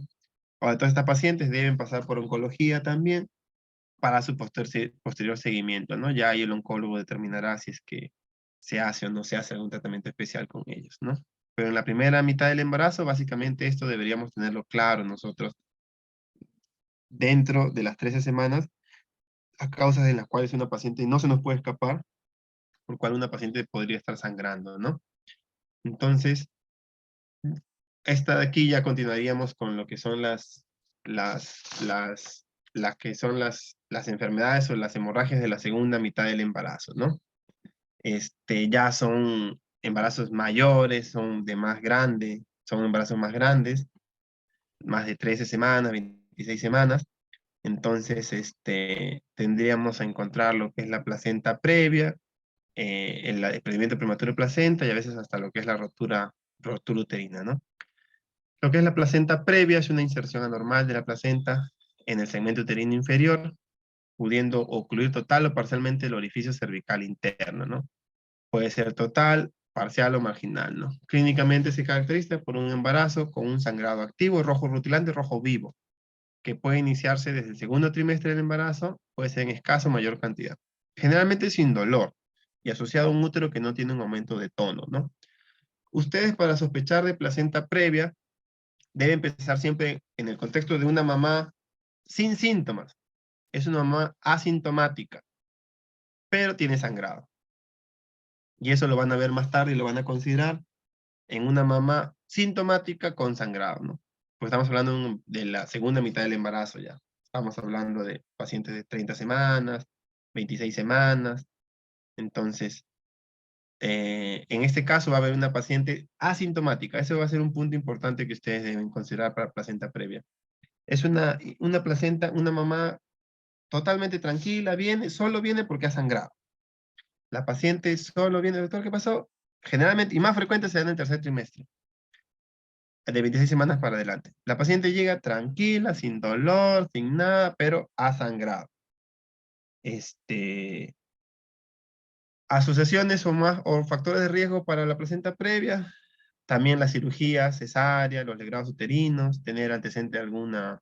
Ahora, todas estas pacientes deben pasar por oncología también para su posterior seguimiento, ¿no? Ya ahí el oncólogo determinará si es que se hace o no se hace algún tratamiento especial con ellos, ¿no? Pero en la primera mitad del embarazo, básicamente esto deberíamos tenerlo claro nosotros dentro de las 13 semanas, a causas en las cuales una paciente no se nos puede escapar, por cual una paciente podría estar sangrando, ¿no? Entonces, esta de aquí ya continuaríamos con lo que son las, las, las enfermedades o las hemorragias de la segunda mitad del embarazo, ¿no? Ya son embarazos mayores, son embarazos más grandes, más de 13 semanas, 26 semanas. Entonces, tendríamos a encontrar lo que es la placenta previa, el desprendimiento prematuro de placenta y a veces hasta lo que es la rotura uterina, ¿no? Lo que es la placenta previa es una inserción anormal de la placenta en el segmento uterino inferior, pudiendo ocluir total o parcialmente el orificio cervical interno, ¿no? Puede ser total, parcial o marginal, ¿no? Clínicamente se caracteriza por un embarazo con un sangrado activo, rojo rutilante, rojo vivo, que puede iniciarse desde el segundo trimestre del embarazo, puede ser en escasa o mayor cantidad. Generalmente sin dolor y asociado a un útero que no tiene un aumento de tono, ¿no? Ustedes para sospechar de placenta previa deben pensar siempre en el contexto de una mamá sin síntomas. Es una mamá asintomática, pero tiene sangrado. Y eso lo van a ver más tarde y lo van a considerar en una mamá sintomática con sangrado, ¿no? Pues estamos hablando de la segunda mitad del embarazo ya. Estamos hablando de pacientes de 30 semanas, 26 semanas. Entonces, en este caso va a haber una paciente asintomática. Ese va a ser un punto importante que ustedes deben considerar para placenta previa. Es una placenta, una mamá totalmente tranquila, solo viene porque ha sangrado. La paciente solo viene, doctor, ¿qué pasó? Generalmente, y más frecuente, se da en el tercer trimestre, de 26 semanas para adelante. La paciente llega tranquila, sin dolor, sin nada, pero ha sangrado. Asociaciones o factores de riesgo para la placenta previa, también la cirugía cesárea, los legrados uterinos, tener antecedente de alguna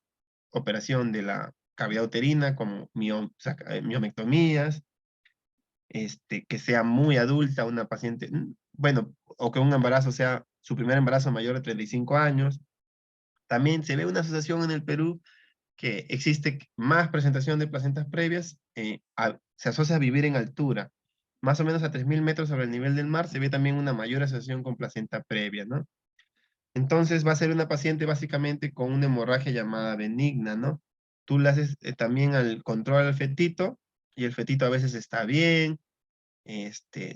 operación de la cavidad uterina, como miomectomías, que sea muy adulta una paciente, bueno, o que un embarazo sea su primer embarazo mayor de 35 años. También se ve una asociación en el Perú que existe más presentación de placentas previas, se asocia a vivir en altura. Más o menos a 3.000 metros sobre el nivel del mar se ve también una mayor asociación con placenta previa, ¿no? Entonces va a ser una paciente básicamente con una hemorragia llamada benigna, ¿no? tú le haces también al control al fetito, y el fetito a veces está bien,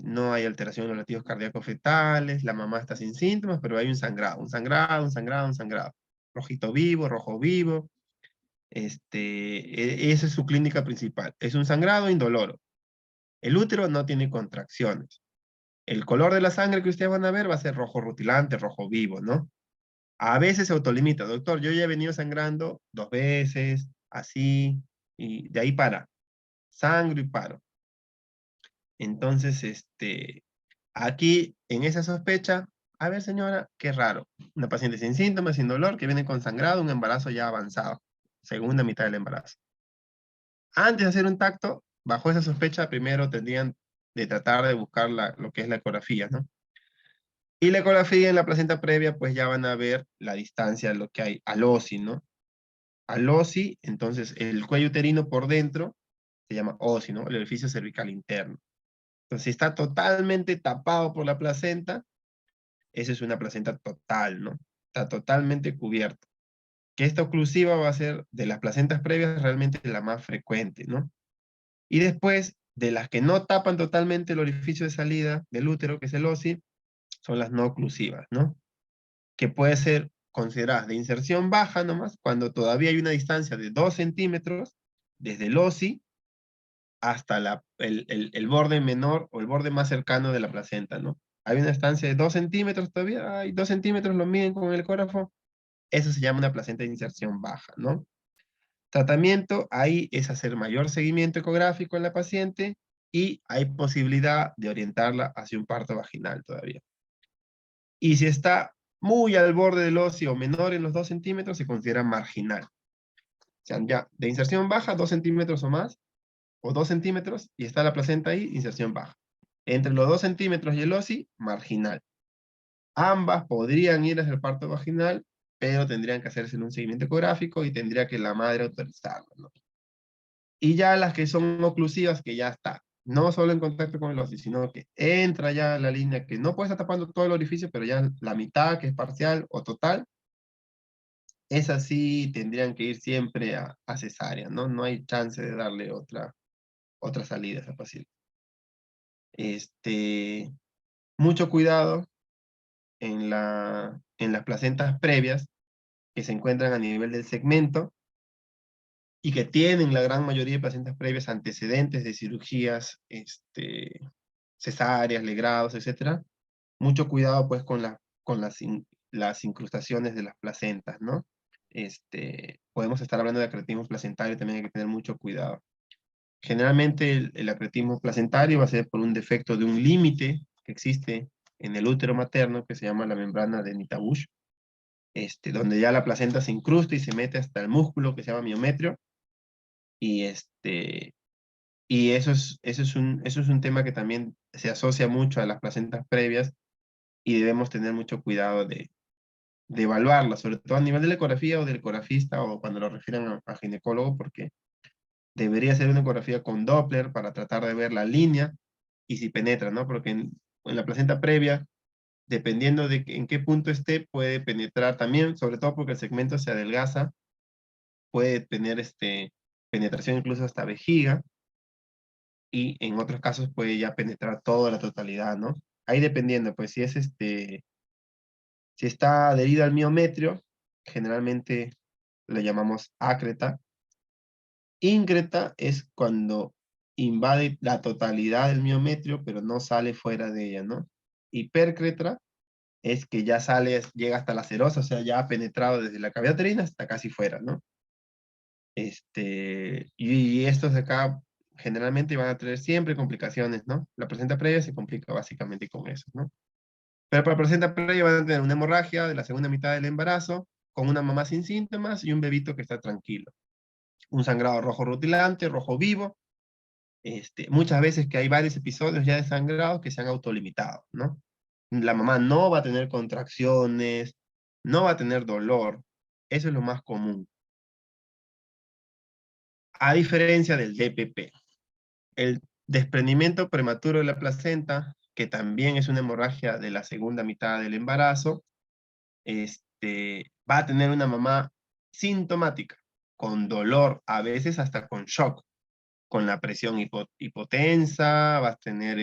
no hay alteración en los latidos cardíacos fetales, la mamá está sin síntomas, pero hay un sangrado, un sangrado, un sangrado, un sangrado. Rojito vivo, rojo vivo. Esa es su clínica principal. Es un sangrado indoloro. El útero no tiene contracciones. El color de la sangre que ustedes van a ver va a ser rojo rutilante, rojo vivo, ¿no? A veces se autolimita. Doctor, yo ya he venido sangrando 2 veces, así, y de ahí para. Sangro y paro. Entonces, aquí, en esa sospecha, a ver señora, qué raro. Una paciente sin síntomas, sin dolor, que viene con sangrado, un embarazo ya avanzado. Segunda mitad del embarazo. Antes de hacer un tacto, bajo esa sospecha, primero tendrían de tratar de buscar lo que es la ecografía, ¿no? Y la ecografía en la placenta previa, pues ya van a ver la distancia, lo que hay al OSI, ¿no? Al OSI, entonces el cuello uterino por dentro se llama OSI, ¿no? El orificio cervical interno. Entonces, si está totalmente tapado por la placenta, esa es una placenta total, ¿no? Está totalmente cubierto. Que esta oclusiva va a ser de las placentas previas realmente la más frecuente, ¿no? Y después, de las que no tapan totalmente el orificio de salida del útero, que es el OSI, son las no oclusivas, ¿no? Que puede ser consideradas de inserción baja nomás, cuando todavía hay una distancia de 2 centímetros desde el OSI hasta el borde menor o el borde más cercano de la placenta, ¿no? Hay una distancia de 2 centímetros todavía, hay 2 centímetros, lo miden con el ecógrafo, eso se llama una placenta de inserción baja, ¿no? Tratamiento, ahí es hacer mayor seguimiento ecográfico en la paciente y hay posibilidad de orientarla hacia un parto vaginal todavía. Y si está muy al borde del óseo o menor en los 2 centímetros, se considera marginal. O sea, ya de inserción baja, 2 centímetros o más, o 2 centímetros, y está la placenta ahí, inserción baja. Entre los 2 centímetros y el OSI, marginal. Ambas podrían ir hacia el parto vaginal, pero tendrían que hacerse en un seguimiento ecográfico y tendría que la madre autorizarlo, ¿no? Y ya las que son oclusivas, que ya está, no solo en contacto con el OSI, sino que entra ya la línea que no puede estar tapando todo el orificio, pero ya la mitad, que es parcial o total, esas sí tendrían que ir siempre a cesárea, ¿no? No hay chance de darle otra salida a esa paciente. Mucho cuidado en las placentas previas que se encuentran a nivel del segmento y que tienen la gran mayoría de placentas previas antecedentes de cirugías cesáreas, legrados, etcétera. Mucho cuidado pues con las incrustaciones de las placentas, ¿no? Podemos estar hablando de acretismo placentario, también hay que tener mucho cuidado. Generalmente el acretismo placentario va a ser por un defecto de un límite que existe en el útero materno que se llama la membrana de Nitabush, donde ya la placenta se incrusta y se mete hasta el músculo que se llama miometrio, y, y eso es un tema que también se asocia mucho a las placentas previas y debemos tener mucho cuidado de evaluarlas, sobre todo a nivel de la ecografía o del ecografista o cuando lo refieran a ginecólogo, porque debería ser una ecografía con Doppler para tratar de ver la línea y si penetra, ¿no? Porque en la placenta previa, dependiendo de en qué punto esté, puede penetrar también, sobre todo porque el segmento se adelgaza, puede tener penetración incluso hasta vejiga, y en otros casos puede ya penetrar toda la totalidad, ¿no? Ahí dependiendo, pues si es si está adherida al miometrio, generalmente le llamamos ácreta. Íncreta es cuando invade la totalidad del miometrio, pero no sale fuera de ella, ¿no? Hipercreta es que ya sale, llega hasta la serosa, o sea, ya ha penetrado desde la cavidad uterina hasta casi fuera, ¿no? Y estos de acá generalmente van a tener siempre complicaciones, ¿no? La placenta previa se complica básicamente con eso, ¿no? Pero para la placenta previa van a tener una hemorragia de la segunda mitad del embarazo, con una mamá sin síntomas y un bebito que está tranquilo. Un sangrado rojo rutilante, rojo vivo. Muchas veces que hay varios episodios ya de sangrado que se han autolimitado, ¿no? La mamá no va a tener contracciones, no va a tener dolor. Eso es lo más común. A diferencia del DPP. El desprendimiento prematuro de la placenta, que también es una hemorragia de la segunda mitad del embarazo, va a tener una mamá sintomática. con dolor, a veces hasta con shock, con la presión hipotensa, vas a tener